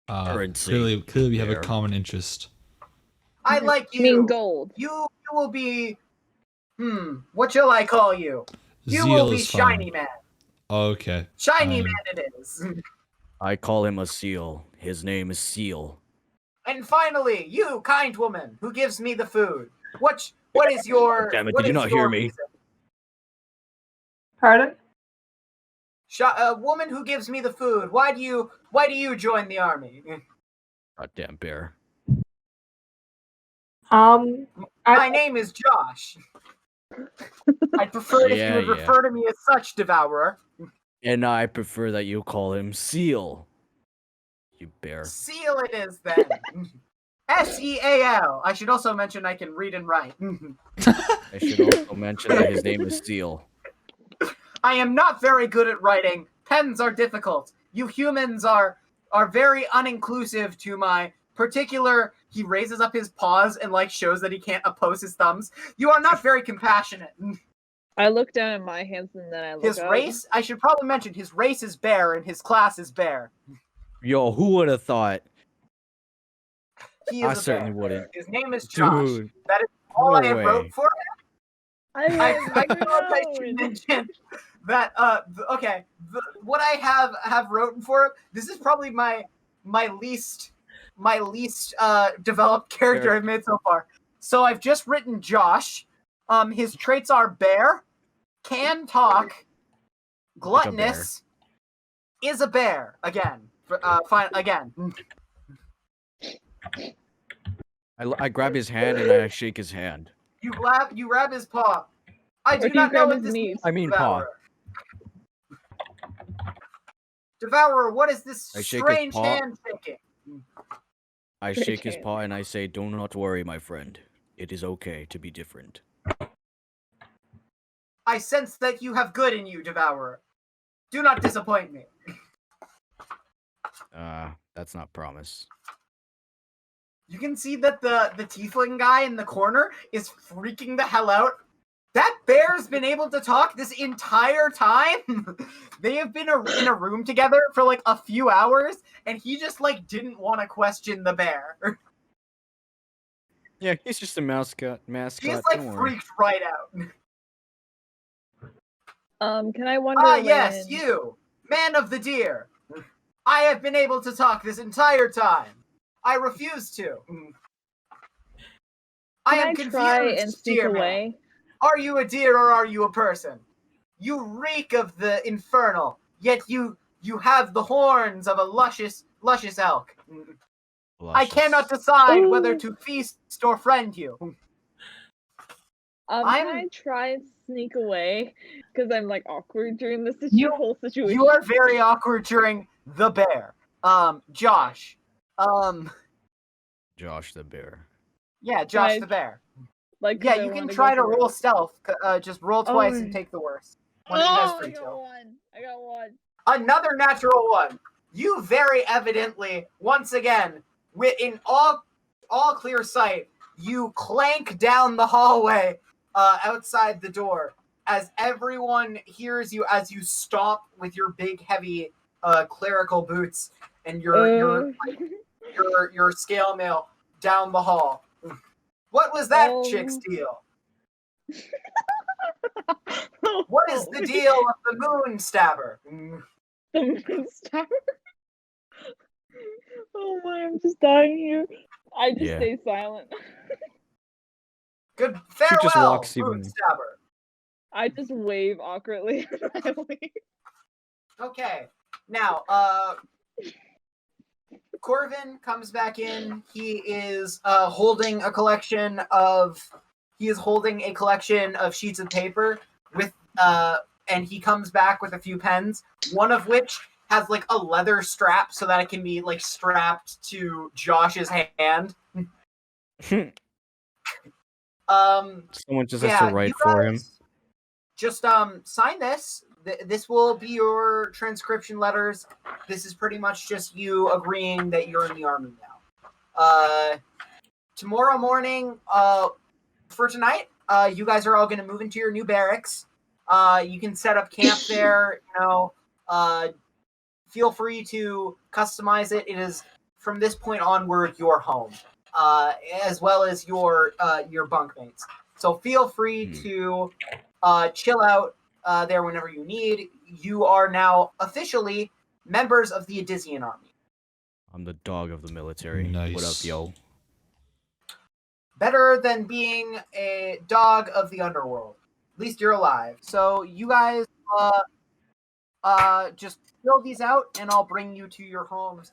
Currency. Clearly we have a There. common interest. I like you. You mean gold? You will be. What shall I call you? You Zeal will be is Shiny fine. Man. Okay. Shiny Man it is. I call him a seal. His name is Ziel. And finally, you, kind woman, who gives me the food. What is your? Damn it! what Did you is not your hear me? reason? Pardon? A woman who gives me the food. Why do you join the army? Goddamn bear. My name is Josh. I'd prefer it if you would Yeah. refer to me as such, Devourer. And I prefer that you call him Seal. You bear. Seal it is then. Seal. I should also mention I can read and write. I should also mention that his name is Seal. I am not very good at writing. Pens are difficult. You humans are very uninclusive to my particular. He raises up his paws and shows that he can't oppose his thumbs. You are not very compassionate. I look down at my hands and then I look His up. race, I should probably mention, his race is bear and his class is bear. Yo, who would have thought? He is I a certainly bear. wouldn't. His name is Josh. Dude. That is all No I have way. wrote for him. I thought I should I mention that. Okay, what I have written for him. This is probably my least developed character I've made so far. So I've just written Josh. His traits are bear, can talk, gluttonous, is a bear again. Fine again. I grab his hand and I shake his hand. You grab his paw. I Or do do you not know grab what his this knees? means. I mean paw. Devourer, what is this I shake his strange paw. handshaking? I Great shake his hand. paw and I say, "Do not worry, my friend. It is okay to be different." I sense that you have good in you, Devourer. Do not disappoint me. That's not promise. You can see that the tiefling guy in the corner is freaking the hell out. That bear's been able to talk this entire time. They have been in a room together for like a few hours, and he just like didn't want to question the bear. Yeah, he's just a mascot. He's like freaked right out. Can I wonder? Ah, yes, when- you, man of the deer. I have been able to talk this entire time. I refuse to. I am Can I try confused, and sneak dear man. away? Are you a deer or are you a person? You reek of the infernal, yet you have the horns of a luscious elk. I cannot decide whether to feast or friend you. Can I try and sneak away? Because I'm like awkward during this whole situation. You are very awkward during the bear. Josh. Josh the bear. Yeah, Josh the bear. Like, yeah, you can try to roll stealth. Just roll twice and take the worst. I got one. Another natural one. You very evidently, once again, in all clear sight, you clank down the hallway outside the door as everyone hears you as you stomp with your big, heavy clerical boots and your scale mail down the hall. What was that chick's deal? What is the deal of the moon stabber? The moon stabber? Oh my, I'm just dying here. I just stay silent. Good farewell, just walks moon stabber. I just wave awkwardly. Okay, now, Corvin comes back in. He is holding a collection of sheets of paper with and he comes back with a few pens, one of which has like a leather strap so that it can be like strapped to Josh's hand. Someone just has to write for him. Just sign this. This will be your transcription letters. This is pretty much just you agreeing that you're in the army now. Tomorrow morning, for tonight, you guys are all going to move into your new barracks. You can set up camp there. Feel free to customize it. It is from this point onward your home, as well as your bunkmates. So feel free to chill out there whenever you need. You are now officially members of the Adizian army. I'm the dog of the military. Nice. What up, yo? Better than being a dog of the underworld. At least you're alive. So you guys just fill these out and I'll bring you to your homes.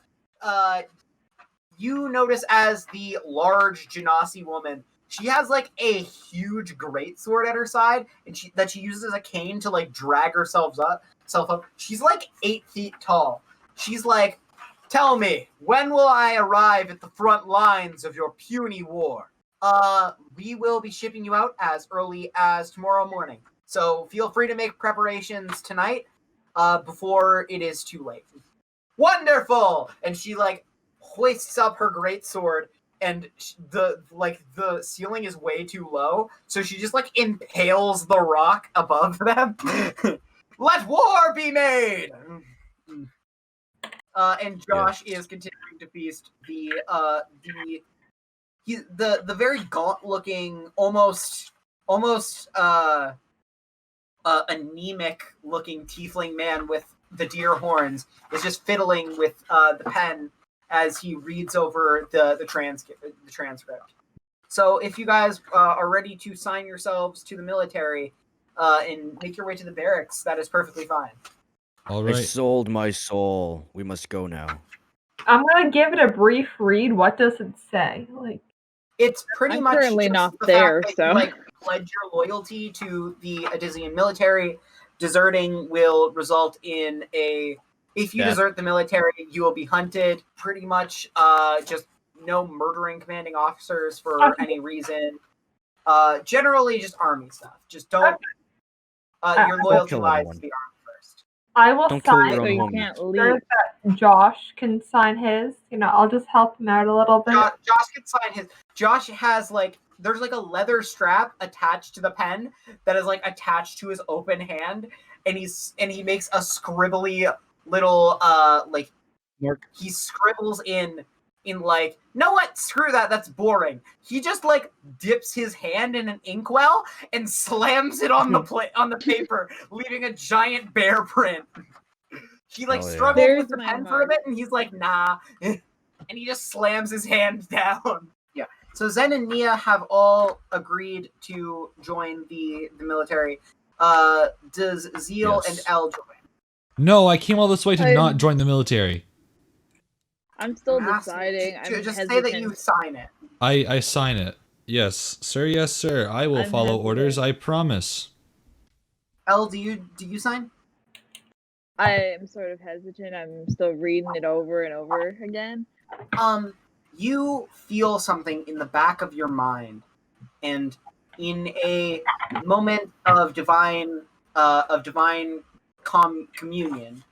You notice as the large Genasi woman, she has like a huge greatsword at her side and she uses as a cane to like drag herself up. She's like 8 feet tall. She's like, tell me, when will I arrive at the front lines of your puny war? We will be shipping you out as early as tomorrow morning. So feel free to make preparations tonight, before it is too late. Wonderful! And she like hoists up her greatsword, and the ceiling is way too low, so she just like impales the rock above them. Let war be made! And Josh is continuing to feast the very gaunt-looking, almost anemic-looking tiefling man with the deer horns is just fiddling with the pen as he reads over the transcript. So if you guys are ready to sign yourselves to the military and make your way to the barracks, that is perfectly fine. All right. I sold my soul. We must go now. I'm gonna give it a brief read. What does it say? Like, it's pretty much currently just not the there, fact that so you, like, pledge your loyalty to the Adizian military. Deserting will result in if you desert the military, you will be hunted. Pretty much, just no murdering commanding officers for any reason. Generally, just army stuff. Just don't. Your loyalty lies to the army first. I will Don't kill sign. your so own you homie. can't leave. That Josh can sign his. I'll just help him out a little bit. Josh can sign his. Josh has there's like a leather strap attached to the pen that is like attached to his open hand, and he makes a scribbly little Mark. he scribbles in like, no, what? Screw that. That's boring. He just like dips his hand in an inkwell and slams it on the paper, leaving a giant bear print. He struggled There's with the pen my for a bit, and he's like, nah, and he just slams his hand down. Yeah. So Zen and Nia have all agreed to join the military. Does Ziel and El join? No, I came all this way to not join the military. I'm still deciding. I'm just hesitant. say that you sign it. I sign it. Yes, sir. Yes, sir. I will I'm follow hesitant. orders. I promise. Elle, do you sign? I am sort of hesitant. I'm still reading it over and over again. You feel something in the back of your mind, and in a moment of divine communion,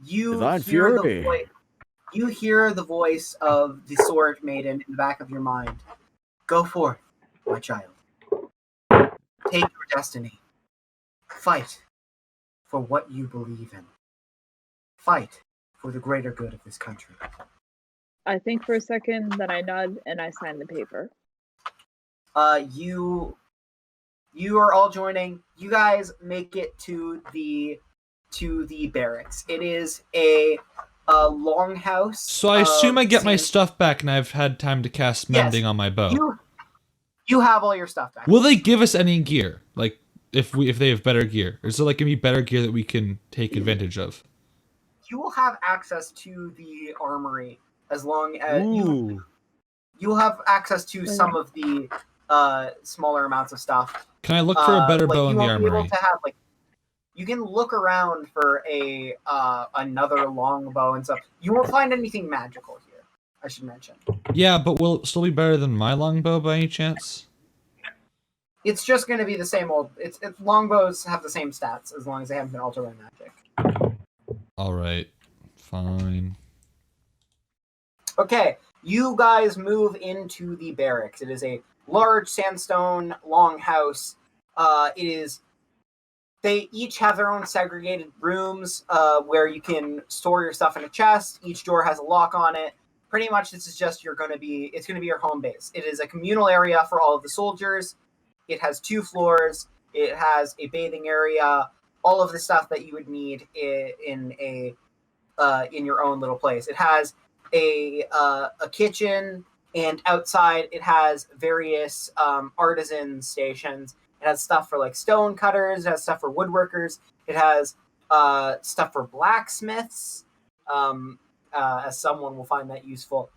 you Divine hear the fury. voice. You hear the voice of the sword maiden in the back of your mind. Go forth, my child. Take your destiny. Fight for what you believe in. Fight for the greater good of this country. I think for a second, then I nod and I sign the paper. You are all joining. You guys make it to the barracks. It is a longhouse. So I assume I get my sand- stuff back, and I've had time to cast mending Yes, on my bow. You have all your stuff back. Will they give us any gear? Like, if they have better gear, or is there like gonna be better gear that we can take advantage of? You will have access to the armory as long as Ooh. you will have access to some of the smaller amounts of stuff. Can I look for a better bow in the You won't be able armory? to have you can look around for a another longbow and stuff. You won't find anything magical here, I should mention. Yeah, but will it still be better than my longbow by any chance? It's just going to be the same old. It's longbows have the same stats as long as they haven't been altered by magic. All right, fine. Okay, you guys move into the barracks. It is a large sandstone longhouse. It is. They each have their own segregated rooms where you can store your stuff in a chest. Each door has a lock on it. Pretty much, this is just it's going to be your home base. It is a communal area for all of the soldiers. It has 2 floors. It has a bathing area. All of the stuff that you would need in your own little place. It has a kitchen, and outside it has various artisan stations. It has stuff for like stone cutters. It has stuff for woodworkers. It has stuff for blacksmiths, as someone will find that useful.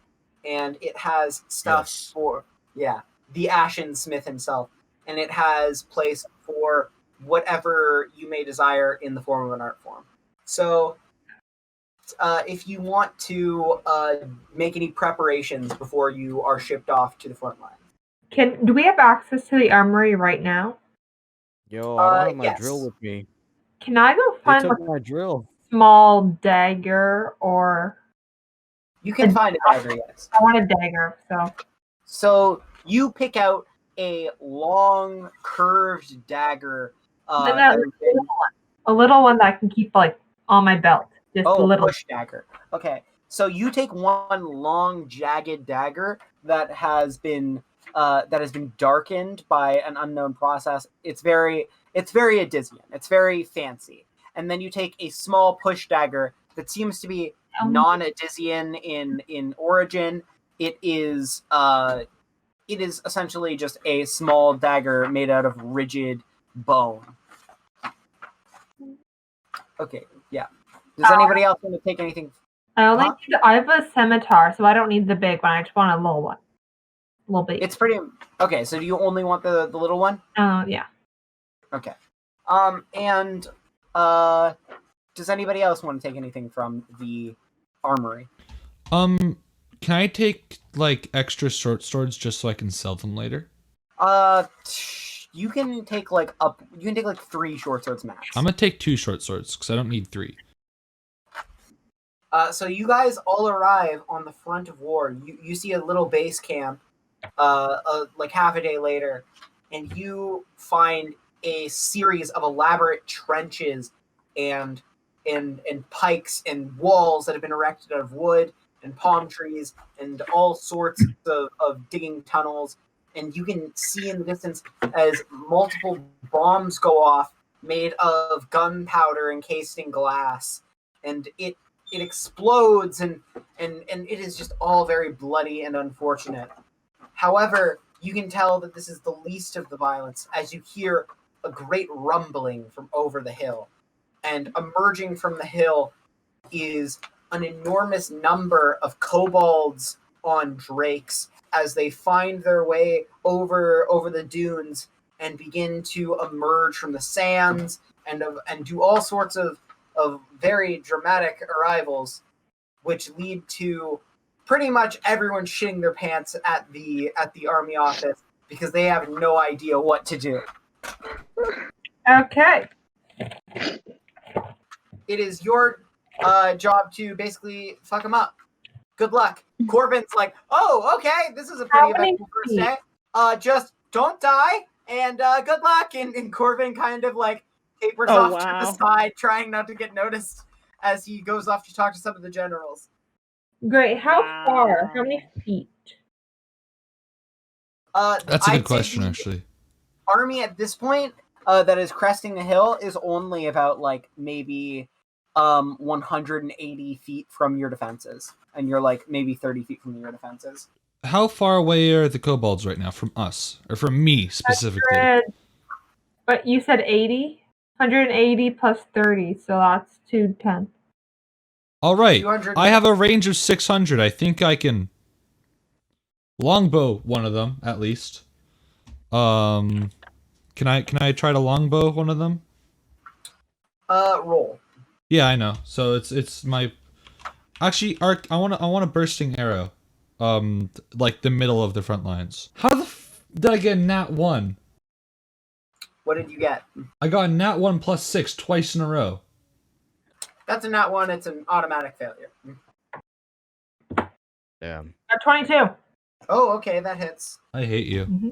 And it has stuff for the Ashen Smith himself. And it has place for whatever you may desire in the form of an art form. So if you want to make any preparations before you are shipped off to the front line. Do we have access to the armory right now? Yo, I don't have my yes. drill with me. Can I go They find took like my drill. a small dagger or? You can find a dagger, yes. I want a dagger, So you pick out a long, curved dagger. a little one that I can keep like on my belt. Just a little push dagger. Okay, so you take one long, jagged dagger that has been darkened by an unknown process. It's very Odyssean. It's very fancy. And then you take a small push dagger that seems to be non-Odyssean in origin. It is essentially just a small dagger made out of rigid bone. Okay, yeah. Does anybody else want to take anything? I have a scimitar, so I don't need the big one. I just want a little one. A little bit. It's pretty okay. So do you only want the little one? Yeah. Okay. And does anybody else want to take anything from the armory? Can I take like extra short swords just so I can sell them later? You can take like 3 short swords max. I'm gonna take 2 short swords because I don't need 3. So you guys all arrive on the front of war. You see a little base camp, like half a day later, and you find a series of elaborate trenches and pikes and walls that have been erected out of wood and palm trees and all sorts of digging tunnels. And you can see in the distance as multiple bombs go off made of gunpowder encased in glass. And it explodes and it is just all very bloody and unfortunate. However, you can tell that this is the least of the violence as you hear a great rumbling from over the hill. And emerging from the hill is an enormous number of kobolds on drakes as they find their way over the dunes and begin to emerge from the sands and do all sorts of very dramatic arrivals, which lead to pretty much everyone shitting their pants at the army office because they have no idea what to do. Okay. It is your job to basically fuck them up. Good luck. Corbin's like, oh, okay, this is a pretty eventful first day. Just don't die, and good luck. And Corbin kind of like tapers off to the side, trying not to get noticed as he goes off to talk to some of the generals. Great. How far? How many feet? That's a good question, actually. Army at this point that is cresting the hill is only about like maybe 180 feet from your defenses, and you're like maybe 30 feet from your defenses. How far away are the kobolds right now from us, or from me specifically? 100, but you said 80? 180 plus 30, so that's 210. All right, I have a range of 600. I think I can longbow one of them at least. Can I try to longbow one of them? Roll. Yeah, I know. So it's my actually arc. I want a bursting arrow, like the middle of the front lines. How the did I get a nat 1? What did you get? I got a nat 1 plus 6 twice in a row. That's a nat 1. It's an automatic failure. Damn. At 22. Oh, okay, that hits. I hate you. Mm-hmm.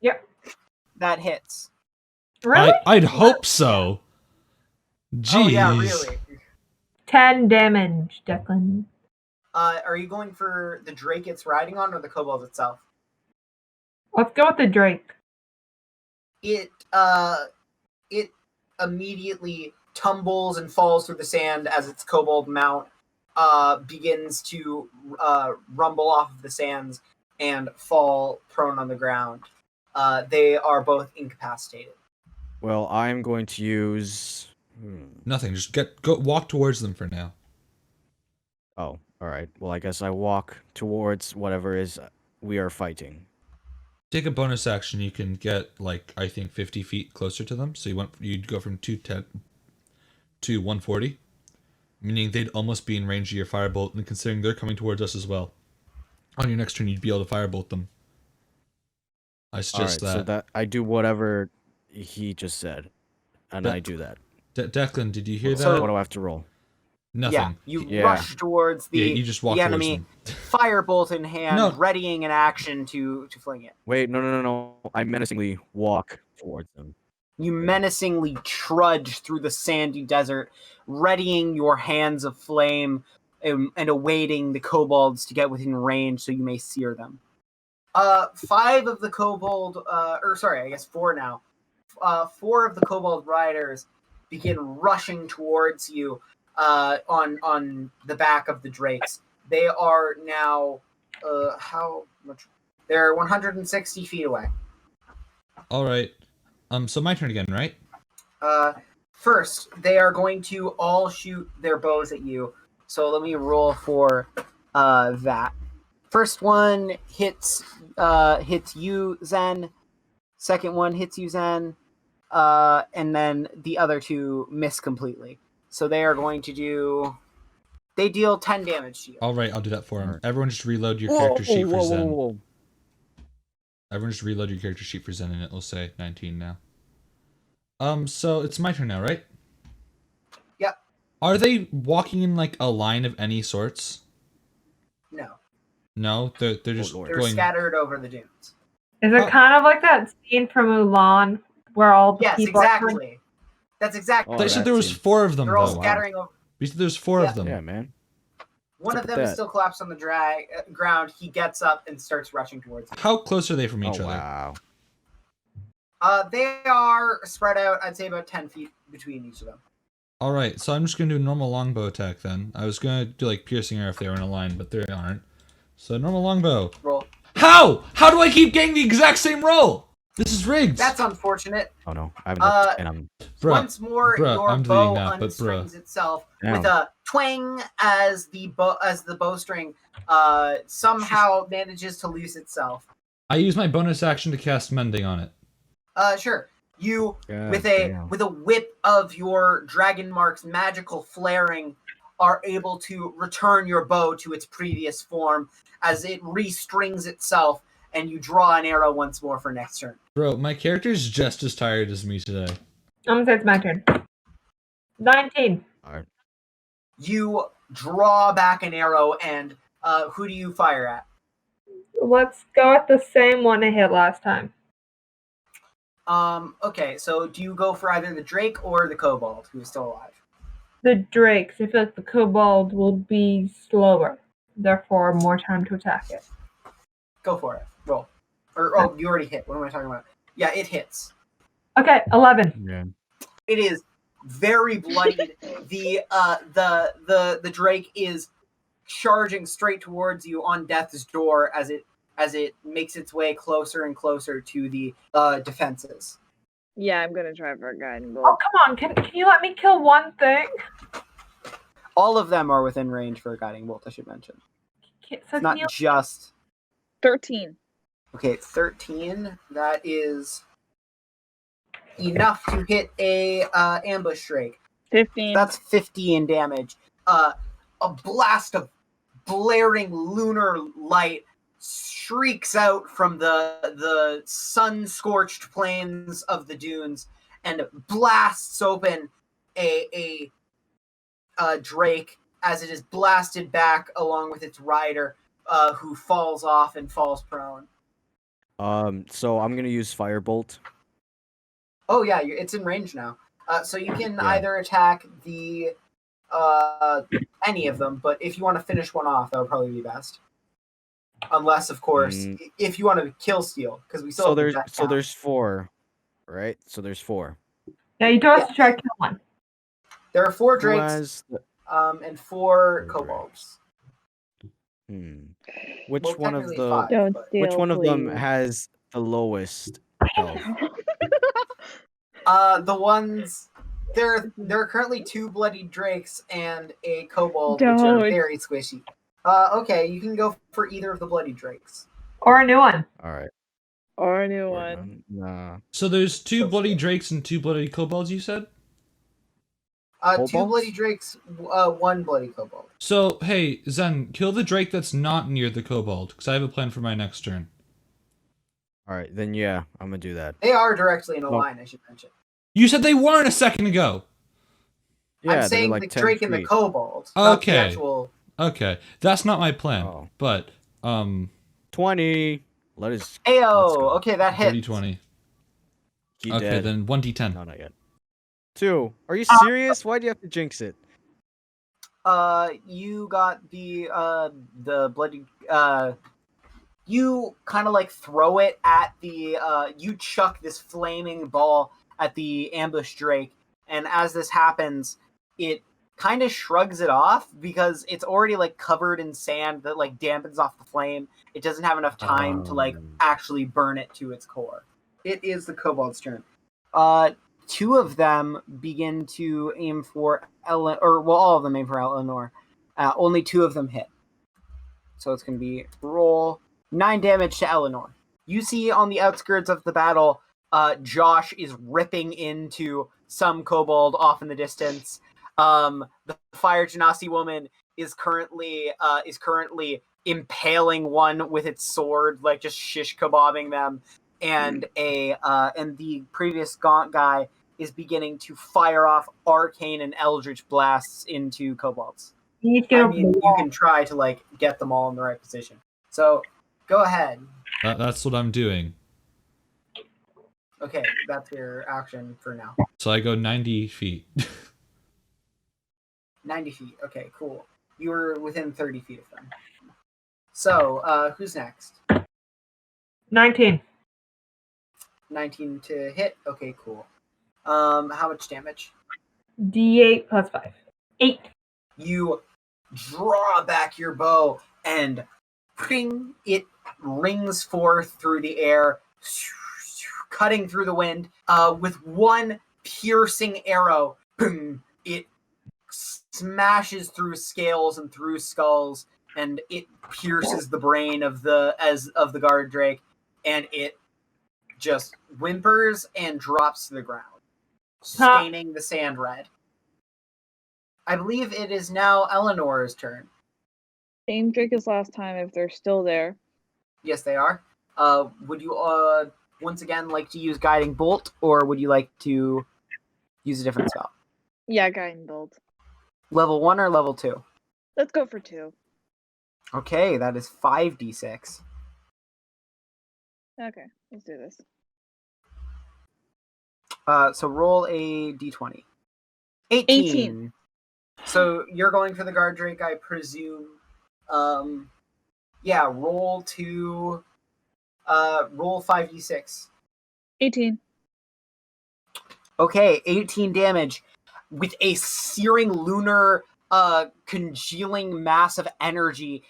Yep. That hits. Really? I'd hope so. Jeez. Oh yeah, really. 10 damage, Declan. Are you going for the Drake it's riding on, or the kobold itself? Let's go with the Drake. It immediately tumbles and falls through the sand as its kobold mount begins to rumble off of the sands and fall prone on the ground. They are both incapacitated. Well, I'm going to use... Nothing. Just walk towards them for now. Oh, alright. Well, I guess I walk towards whatever is we are fighting. Take a bonus action. You can get, like, I think 50 feet closer to them. So you'd go from 210 to 140. Meaning they'd almost be in range of your firebolt, and considering they're coming towards us as well. On your next turn, you'd be able to firebolt them. I suggest that. So that I do whatever he just said, and I do that. Declan, did you hear that? So what do I have to roll? Nothing. Yeah, you rush towards you just walk the enemy, firebolt in hand, readying an action to fling it. Wait, no. I menacingly walk towards them. You menacingly trudge through the sandy desert, readying your hands of flame and awaiting the kobolds to get within range so you may sear them. 5 of the kobold, I guess 4 now. 4 of the kobold riders begin rushing towards you on the back of the drakes. They are now, how much? They're 160 feet away. All right. So my turn again, right? First, they are going to all shoot their bows at you. So let me roll for that. First one hits you, Zen. Second one hits you, Zen. And then the other 2 miss completely. So they are going to they deal 10 damage to you. All right, I'll do that for him. Everyone just reload your character sheet for Zen. Everyone just reload your character sheet for Zen, and it will say 19 now. So it's my turn now, right? Yep. Are they walking in like a line of any sorts? No. No, they're just going... scattered over the dunes. Is it kind of like that scene from Mulan where all the people... Yes, exactly. That's exactly. They said there was 4 of them. They're all scattering over. We said there's 4 of them. Yeah, man. One of them is still collapsed on the ground. He gets up and starts rushing towards him. How close are they from each other? Wow. They are spread out, I'd say about 10 feet between each of them. Alright, so I'm just going to do a normal longbow attack then. I was going to do like piercing arrow if they were in a line, but they aren't. So normal longbow. Roll. How? How do I keep getting the exact same roll? This is rigged. That's unfortunate. Oh no, I haven't looked, and I'm... Once more, your bow unstrings itself with a twang as the bowstring somehow manages to loose itself. I use my bonus action to cast Mending on it. Sure. You God with damn. a whip of your dragon mark's magical flaring are able to return your bow to its previous form as it restrings itself, and you draw an arrow once more for next turn. Bro, my character's just as tired as me today. I'm gonna say it's my turn. 19. All right. You draw back an arrow, and who do you fire at? Let's go at the same one I hit last time. Okay, so do you go for either the Drake or the Kobold, who is still alive? The Drakes. I feel like the Kobold will be slower, therefore more time to attack it. Go for it. Roll. Oh, you already hit. What am I talking about? Yeah, it hits. Okay, 11. Yeah. It is very bloodied. The Drake is charging straight towards you on death's door as it makes its way closer and closer to the defenses. Yeah, I'm gonna try for a guiding bolt. Oh, come on. Can you let me kill one thing? All of them are within range for a guiding bolt, I should mention. So It's can not you... just 13. okay. 13. That is enough to hit a ambush Drake. 15. That's 15 damage. A blast of blaring lunar light shrieks out from the sun-scorched plains of the dunes and blasts open a Drake as it is blasted back along with its rider, who falls off and falls prone. So I'm gonna use Firebolt. Oh yeah, it's in range now. So you can Yeah. either attack the any of them, but if you want to finish one off, that would probably be best. Unless, of course, if you want to kill steal, because we still So have the there's death so count. there's 4, right? So there's 4. Yeah, you don't have to try to kill one. There are 4 Who Drakes has the- and 4 4 Kobolds. Which Well, one of technically the 5, Don't but- steal, which one of them please. has the lowest health? The ones there are currently 2 bloody Drakes and a Kobold, which are Don't. very squishy. Okay, you can go for either of the bloody Drakes. Or a new one. All right. Or a new Or one. Nah. So there's 2 So bloody fair. Drakes and 2 bloody Kobolds, you said? 2 Kobolds? bloody Drakes, 1 bloody Kobold. So, hey, Zen, kill the Drake that's not near the Kobold, because I have a plan for my next turn. All right, then yeah, I'm gonna do that. They are directly in a No. line, I should mention. You said they weren't a second ago! Yeah, I'm they're saying like the 10 Drake and the feet. Kobold, not the Okay. actual... Okay, that's not my plan, Oh. but, 20. Let's Ayo! go. Okay, that hits. 30-20. He Okay, dead. then 1d10. No, not yet. 2. Are you serious? Why'd you have to jinx it? You got the bloody... you kind of like throw it at the... you chuck this flaming ball at the ambush Drake, and as this happens, it kind of shrugs it off because it's already like covered in sand that like dampens off the flame. It doesn't have enough time to like actually burn it to its core. It is the Kobold's turn. 2 of them begin to aim for all of them aim for Elanor. Only 2 of them hit. So it's going to be roll 9 damage to Elanor. You see on the outskirts of the battle, Josh is ripping into some kobold off in the distance. The Fire Genasi woman is currently impaling one with its sword, like just shish kebabbing them. And the previous gaunt guy is beginning to fire off arcane and eldritch blasts into kobolds. You need to get I over mean, the you wall. can try to like get them all in the right position. So, go ahead. That's what I'm doing. Okay, that's your action for now. So I go 90 feet. 90 feet. Okay, cool. You were within 30 feet of them. So, who's next? 19. 19 to hit. Okay, cool. How much damage? D8 plus 5. 8. You draw back your bow and ping, it rings forth through the air, cutting through the wind. With one piercing arrow, boom, it smashes through scales and through skulls and it pierces the brain of the guard drake, and it just whimpers and drops to the ground, staining the sand red. I believe it is now Eleanor's turn. Same drink as last time if they're still there. Yes, they are. Would you once again like to use Guiding Bolt, or would you like to use a different spell? Yeah, Guiding Bolt. Level 1 or level 2? Let's go for 2. Okay, that is 5d6. Okay, let's do this. So roll a d20. 18. So you're going for the guard drake, I presume. Yeah, roll 5d6. 18. Okay, 18 damage with a searing lunar congealing mass of energy.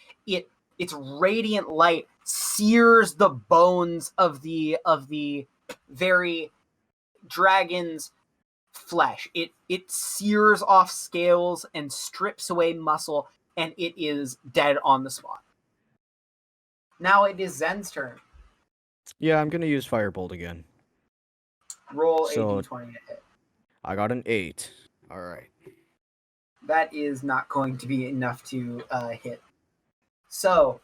Its radiant light sears the bones of the very dragon's flesh. It sears off scales and strips away muscle, and it is dead on the spot. Now it is Zen's turn. Yeah, I'm gonna use Firebolt again. Roll So- a d20 to hit. I got an 8. All right. That is not going to be enough to hit. So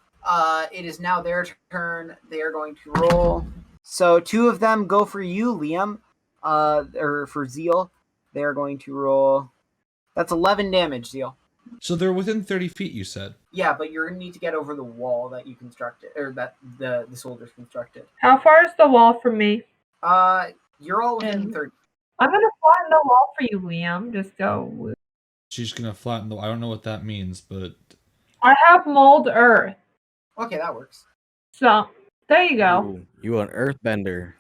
it is now their turn. They are going to roll. So 2 of them go for you, Liam, or for Ziel. They are going to roll. That's 11 damage, Ziel. So they're within 30 feet, you said? Yeah, but you're going to need to get over the wall that you constructed, or that the soldiers constructed. How far is the wall from me? You're all within And- 30. I'm gonna flatten the wall for you, Liam. Just go. She's gonna flatten the... I don't know what that means, but... I have mold earth, Okay, that works. so there you go. Ooh, you an earthbender.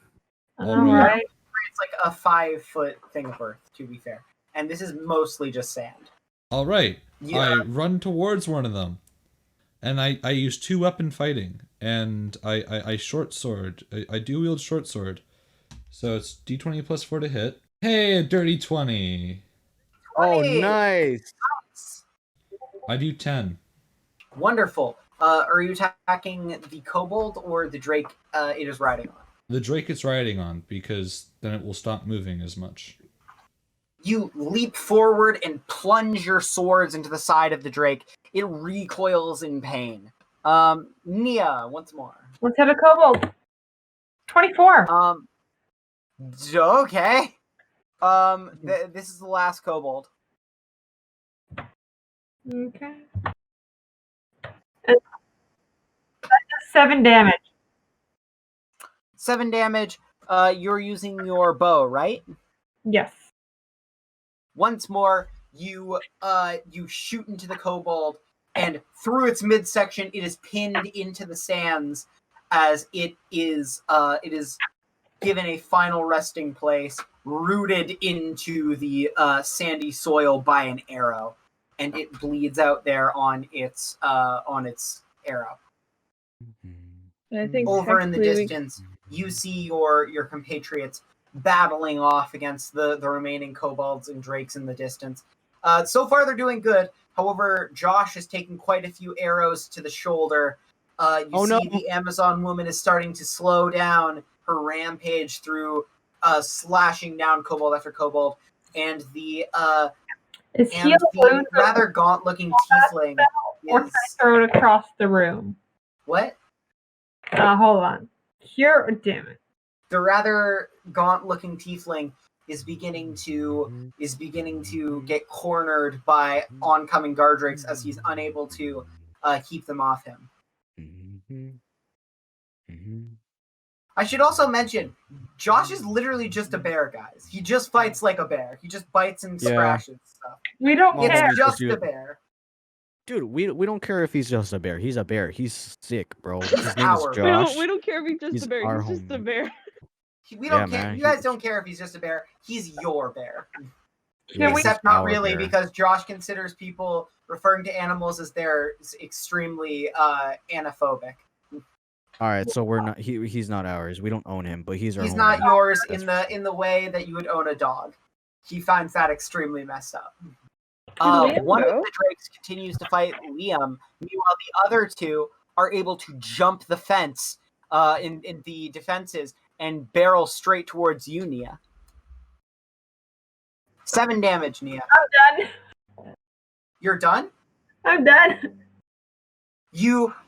All All right. right. It's like a 5-foot thing of earth, to be fair. And this is mostly just sand. All right. Yeah. I run towards one of them. And I use 2-weapon fighting. And I short sword. I do wield short sword. So it's d20 plus 4 to hit. Hey, a dirty 20. Oh, Hey! nice. I do 10. Wonderful. Are you attacking the kobold or the drake it is riding on? The drake it's riding on, because then it will stop moving as much. You leap forward and plunge your swords into the side of the drake. It recoils in pain. Nia, once more. Let's hit a kobold. 24. Okay. This is the last kobold. Okay. And that's 7 damage. 7 damage. You're using your bow, right? Yes. Once more, you shoot into the kobold, and through its midsection, it is pinned into the sands as it is given a final resting place, rooted into the sandy soil by an arrow, and it bleeds out there on its arrow. And I think Over in the technically distance, you see your compatriots battling off against the remaining kobolds and drakes in the distance. So far, they're doing good. However, Josh has taken quite a few arrows to the shoulder. The Amazon woman is starting to slow down her rampage through slashing down kobold after kobold, and the rather gaunt-looking tiefling or can I throw it across the room? What? Hold on. Here, damn it. The rather gaunt-looking tiefling is beginning to get cornered by oncoming guard drakes as he's unable to keep them off him. I should also mention, Josh is literally just a bear, guys. He just fights like a bear. He just bites and scratches stuff. We don't care. It's just a bear. Dude, we don't care if he's just a bear. He's a bear. He's sick, bro. His name is Our bear. Josh. we don't care if he's just He's a bear. our He's just a homie. bear. We don't Yeah, care. man, You guys don't care if he's just a bear. He's your bear. Yeah, we- Except not our really, bear. because Josh considers people referring to animals as they're extremely anaphobic. All right, so we're not. He's not ours. We don't own him, but he's our. He's homie. not yours That's in the way that you would own a dog. He finds that extremely messed up. Liam One of go? the drakes continues to fight Liam. Meanwhile, the other two are able to jump the fence in the defenses and barrel straight towards you, Nia. 7 damage, Nia. I'm done. You're done? I'm done.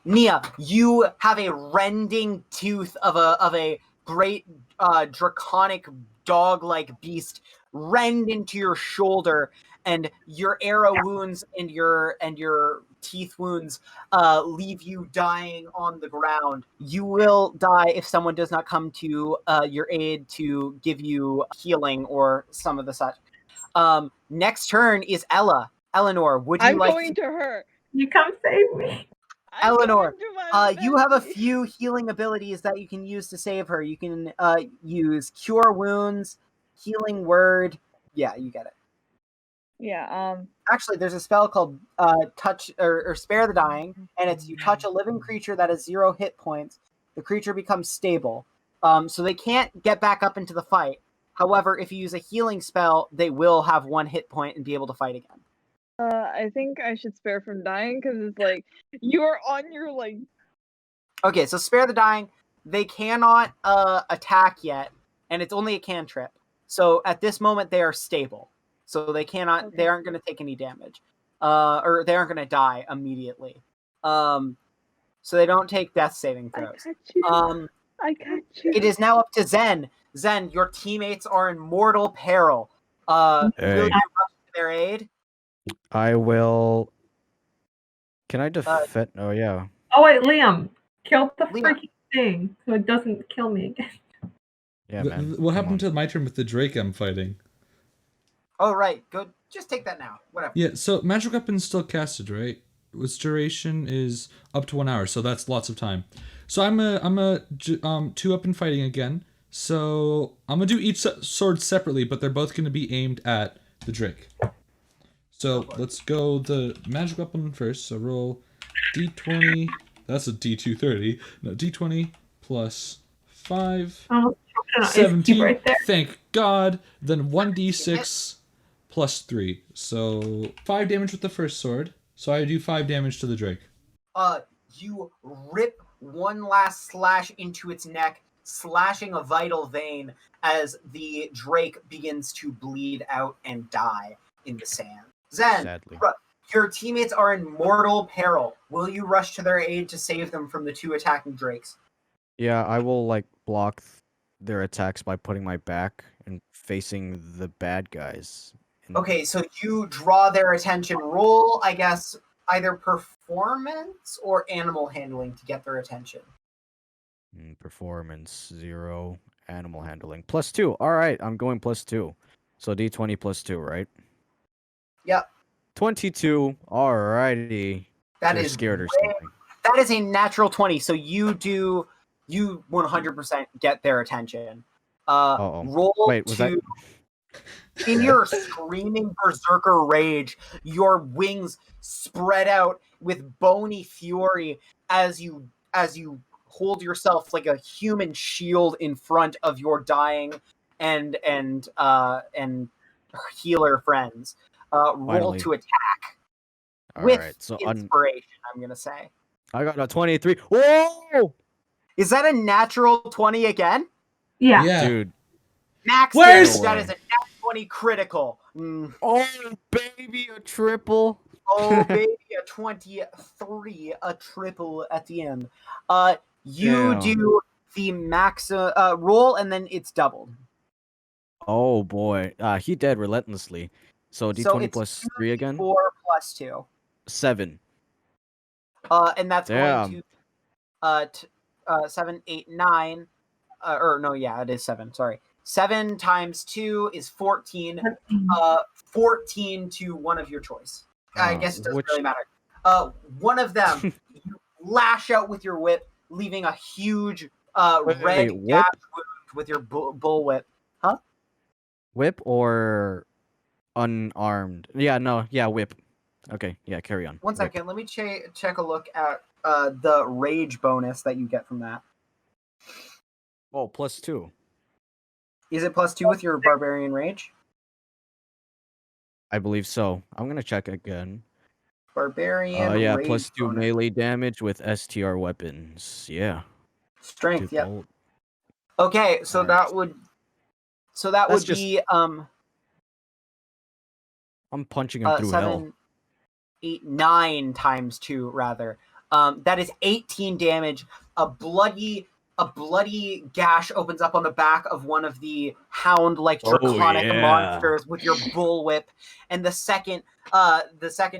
Nia, you have a rending tooth of a great draconic dog-like beast rend into your shoulder, and your arrow wounds and your teeth wounds leave you dying on the ground. You will die if someone does not come to your aid to give you healing or some of the such. Next turn is Ella. Elanor, would you I'm like going to her. You come save me. I'm Elanor, going to my you have a bestie. few healing abilities that you can use to save her. You can use Cure Wounds, Healing Word. Yeah, you get it. Yeah. Actually, there's a spell called Touch or Spare the Dying, and it's you touch a living creature that has 0 hit points. The creature becomes stable, so they can't get back up into the fight. However, if you use a healing spell, they will have 1 hit point and be able to fight again. I think I should spare from dying because it's like you're on your like. Okay, so Spare the Dying, they cannot attack yet, and it's only a cantrip. So at this moment, they are stable. So they cannot, Okay. they aren't going to take any damage, or they aren't going to die immediately. So they don't take death saving I throws. got you. I got you. It is now up to Zen. Zen, your teammates are in mortal peril. Will Hey. you rush to their aid? I will. Can I defend? Oh yeah. Oh wait, Liam, kill the Liam. freaking thing so it doesn't kill me again. Yeah, man. What come happened on. to my turn with the Drake I'm fighting? Oh, right. Good. Just take that now. Whatever. Yeah, so magic weapon's still casted, right? Its duration is up to 1 hour, so that's lots of time. So I'm a 2 up and fighting again. So I'm gonna do each sword separately, but they're both gonna be aimed at the Drake. So let's go the magic weapon first. So roll d20. That's a d230. No, d20 plus 5. Almost choked on an ice cube 17. right there. Thank God. Then 1d6 plus 3. So 5 damage with the first sword. So I do 5 damage to the Drake. You rip one last slash into its neck, slashing a vital vein as the Drake begins to bleed out and die in the sand. Zen, Sadly. your teammates are in mortal peril. Will you rush to their aid to save them from the 2 attacking Drakes? Yeah, I will like block their attacks by putting my back and facing the bad guys. Okay, so you draw their attention. Roll, I guess, either performance or animal handling to get their attention. Performance 0, animal handling +2. All right, I'm going +2. So d20 +2, right? Yep. 22. Alrighty. That They're is scared or way- something. That is a natural 20. So you 100% get their attention. Roll Wait, was that? In your screaming berserker rage, your wings spread out with bony fury as you hold yourself like a human shield in front of your dying and healer friends. Roll Finally. to attack All with right, so inspiration. I'm gonna say. I got a 23. Whoa! Is that a natural 20 again? Yeah. Dude. Max Where's- damage. That is a nat 20 critical. Oh, baby, a triple. Oh, baby, a 23, a triple at the end. You Damn. do the max roll, and then it's doubled. Oh boy, he dead relentlessly. So d20 it's plus 3 again. 4 plus 2. 7. And that's Damn. going to 7, 8, 9. Or no, yeah, it is 7. Sorry. 7 times 2 is 14. 14 to one of your choice. I guess it doesn't really matter. One of them, you lash out with your whip, leaving a huge red gash wound with your bull whip. Huh? Whip or unarmed? Yeah, whip. Okay, yeah, carry on. One second, let me check a look at the rage bonus that you get from that. Oh, +2. Is it +2 with your barbarian rage? I believe so. I'm gonna check again. Barbarian. Yeah, rage plus 2 bonus. melee damage with STR weapons. Yeah. Strength. Yep. Bolt. Okay, so Alright. that would just- be I'm punching him through hell. 7, 8, 9 times 2 rather. That is 18 damage. A bloody gash opens up on the back of one of the hound-like draconic monsters with your bullwhip, and the second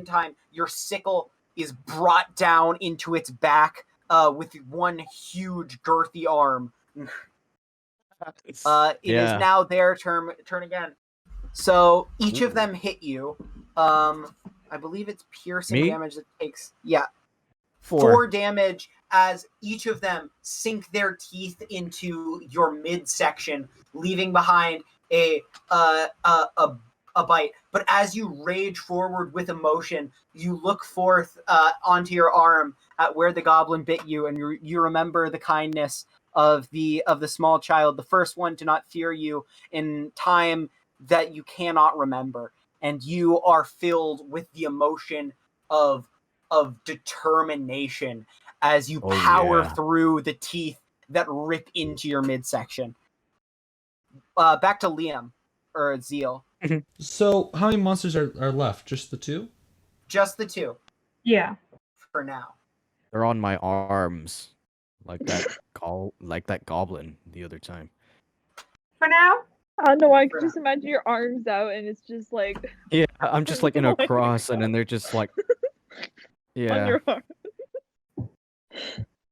time your sickle is brought down into its back with one huge girthy arm. It is now their turn again. So each of them hit you. I believe it's piercing damage that takes 4 damage as each of them sink their teeth into your midsection, leaving behind a bite. But as you rage forward with emotion, you look forth onto your arm at where the goblin bit you, and you remember the kindness of the small child, the first one to not fear you in time that you cannot remember, and you are filled with the emotion of determination as you power through the teeth that rip into your midsection. Back to Liam or Ziel. So how many monsters are left? Just the 2? Just the 2. Yeah. For now. They're on my arms, like that goblin the other time. For now. I don't know why I can just imagine your arms out and it's just like I'm just like in a cross, and then they're just like on your arm.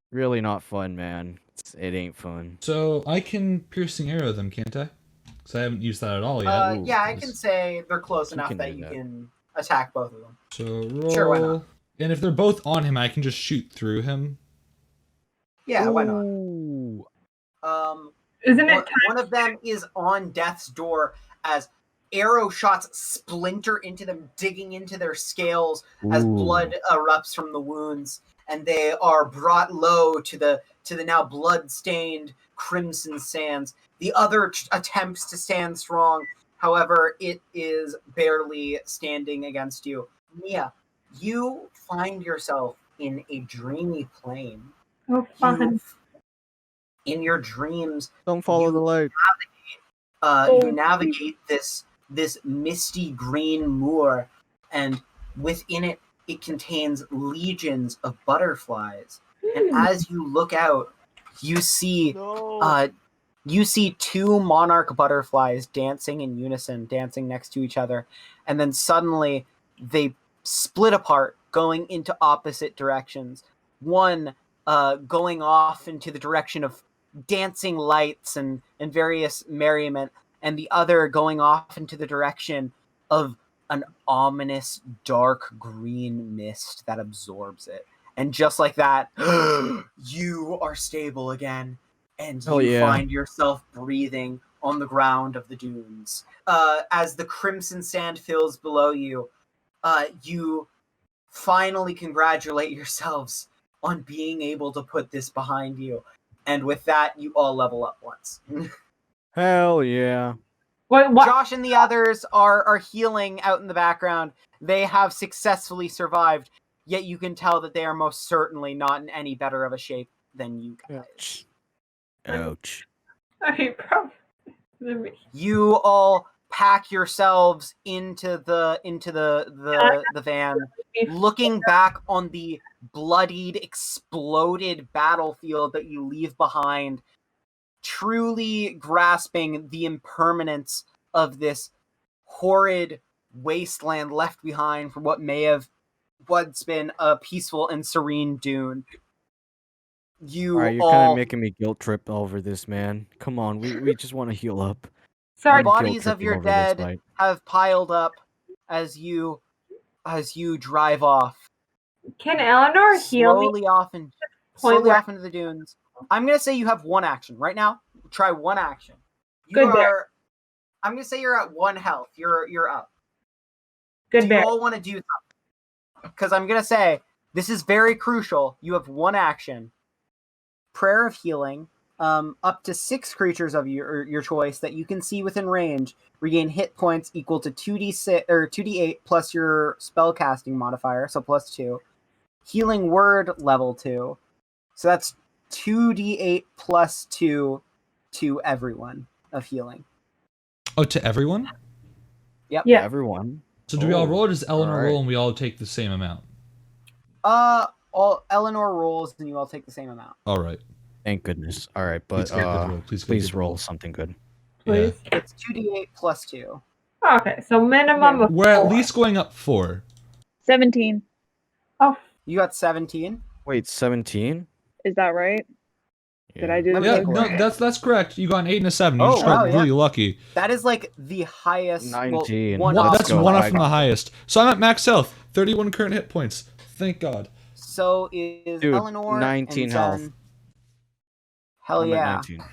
Really not fun, man. It ain't fun. So I can piercing arrow them, can't I? Because I haven't used that at all yet. Yeah, I can say they're close enough that you can attack both of them. So roll. Sure, why not? And if they're both on him, I can just shoot through him. Yeah, why not? Isn't it one of them is on death's door as arrow shots splinter into them, digging into their scales as blood erupts from the wounds, and they are brought low to the now blood-stained crimson sands. The other attempts to stand strong, however, it is barely standing against you. Mia, you find yourself in a dreamy plane. Oh, fun. In your dreams, don't follow the light. You navigate this misty green moor, and within it, it contains legions of butterflies. And as you look out, you see 2 monarch butterflies dancing in unison, dancing next to each other, and then suddenly they split apart, going into opposite directions. One going off into the direction of dancing lights and various merriment, and the other going off into the direction of an ominous dark green mist that absorbs it. And just like that, you are stable again, and you find yourself breathing on the ground of the dunes. As the crimson sand fills below you, you finally congratulate yourselves on being able to put this behind you. And with that, you all level up once. Hell yeah. What? Josh and the others are healing out in the background. They have successfully survived, yet you can tell that they are most certainly not in any better of a shape than you guys. Ouch. I probably. You all pack yourselves into the van, looking back on the bloodied, exploded battlefield that you leave behind, truly grasping the impermanence of this horrid wasteland left behind for what may have once been a peaceful and serene dune. You're kind of making me guilt trip over this, man. Come on, we just want to heal up. The bodies of your dead have piled up as you drive off. Can Elanor heal me? Slowly off into the dunes. I'm gonna say you have one action right now. Try one action. I'm gonna say you're at 1 health. You're up. Good. Do you all want to do something? Because I'm gonna say this is very crucial. You have one action. Prayer of healing. Up to 6 creatures of your choice that you can see within range regain hit points equal to 2d6 or 2d8 plus your spellcasting modifier, so plus 2. Healing word level 2. So that's 2d8 plus 2 to everyone of healing. Oh, to everyone? Yep. Yeah. Everyone. So do we all roll, or does Elanor alright. roll and we all take the same amount? All Elanor rolls and you all take the same amount. All right. Thank goodness. All right, but Please get a good roll. please roll something good. Please. Yeah. It's 2d8 plus 2. Okay, so minimum of We're at 4. least going up 4. 17. Oh, You got 17. Wait, 17? Is that right? Did I do Let the me Yeah, take a no, look. that's correct. You got an 8 and a 7. You Oh, just got wow, yeah. really lucky. That is like the highest. 19. Well, Let's That's go. one up I from the got- highest. So I'm at max health. 31 current hit points. Thank God. So is Dude, Elanor 19 and health. Zen. Hell I'm at yeah. 19.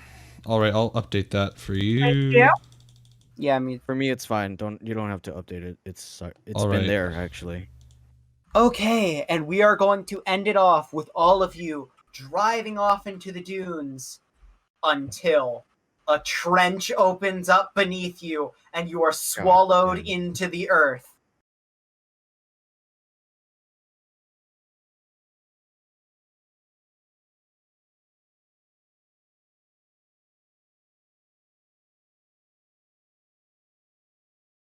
All right, I'll update that for you. thank you. Yeah, I mean. For me, it's fine. You don't have to update it. It's All been right. there actually. Okay, and we are going to end it off with all of you driving off into the dunes until a trench opens up beneath you and you are swallowed into the earth.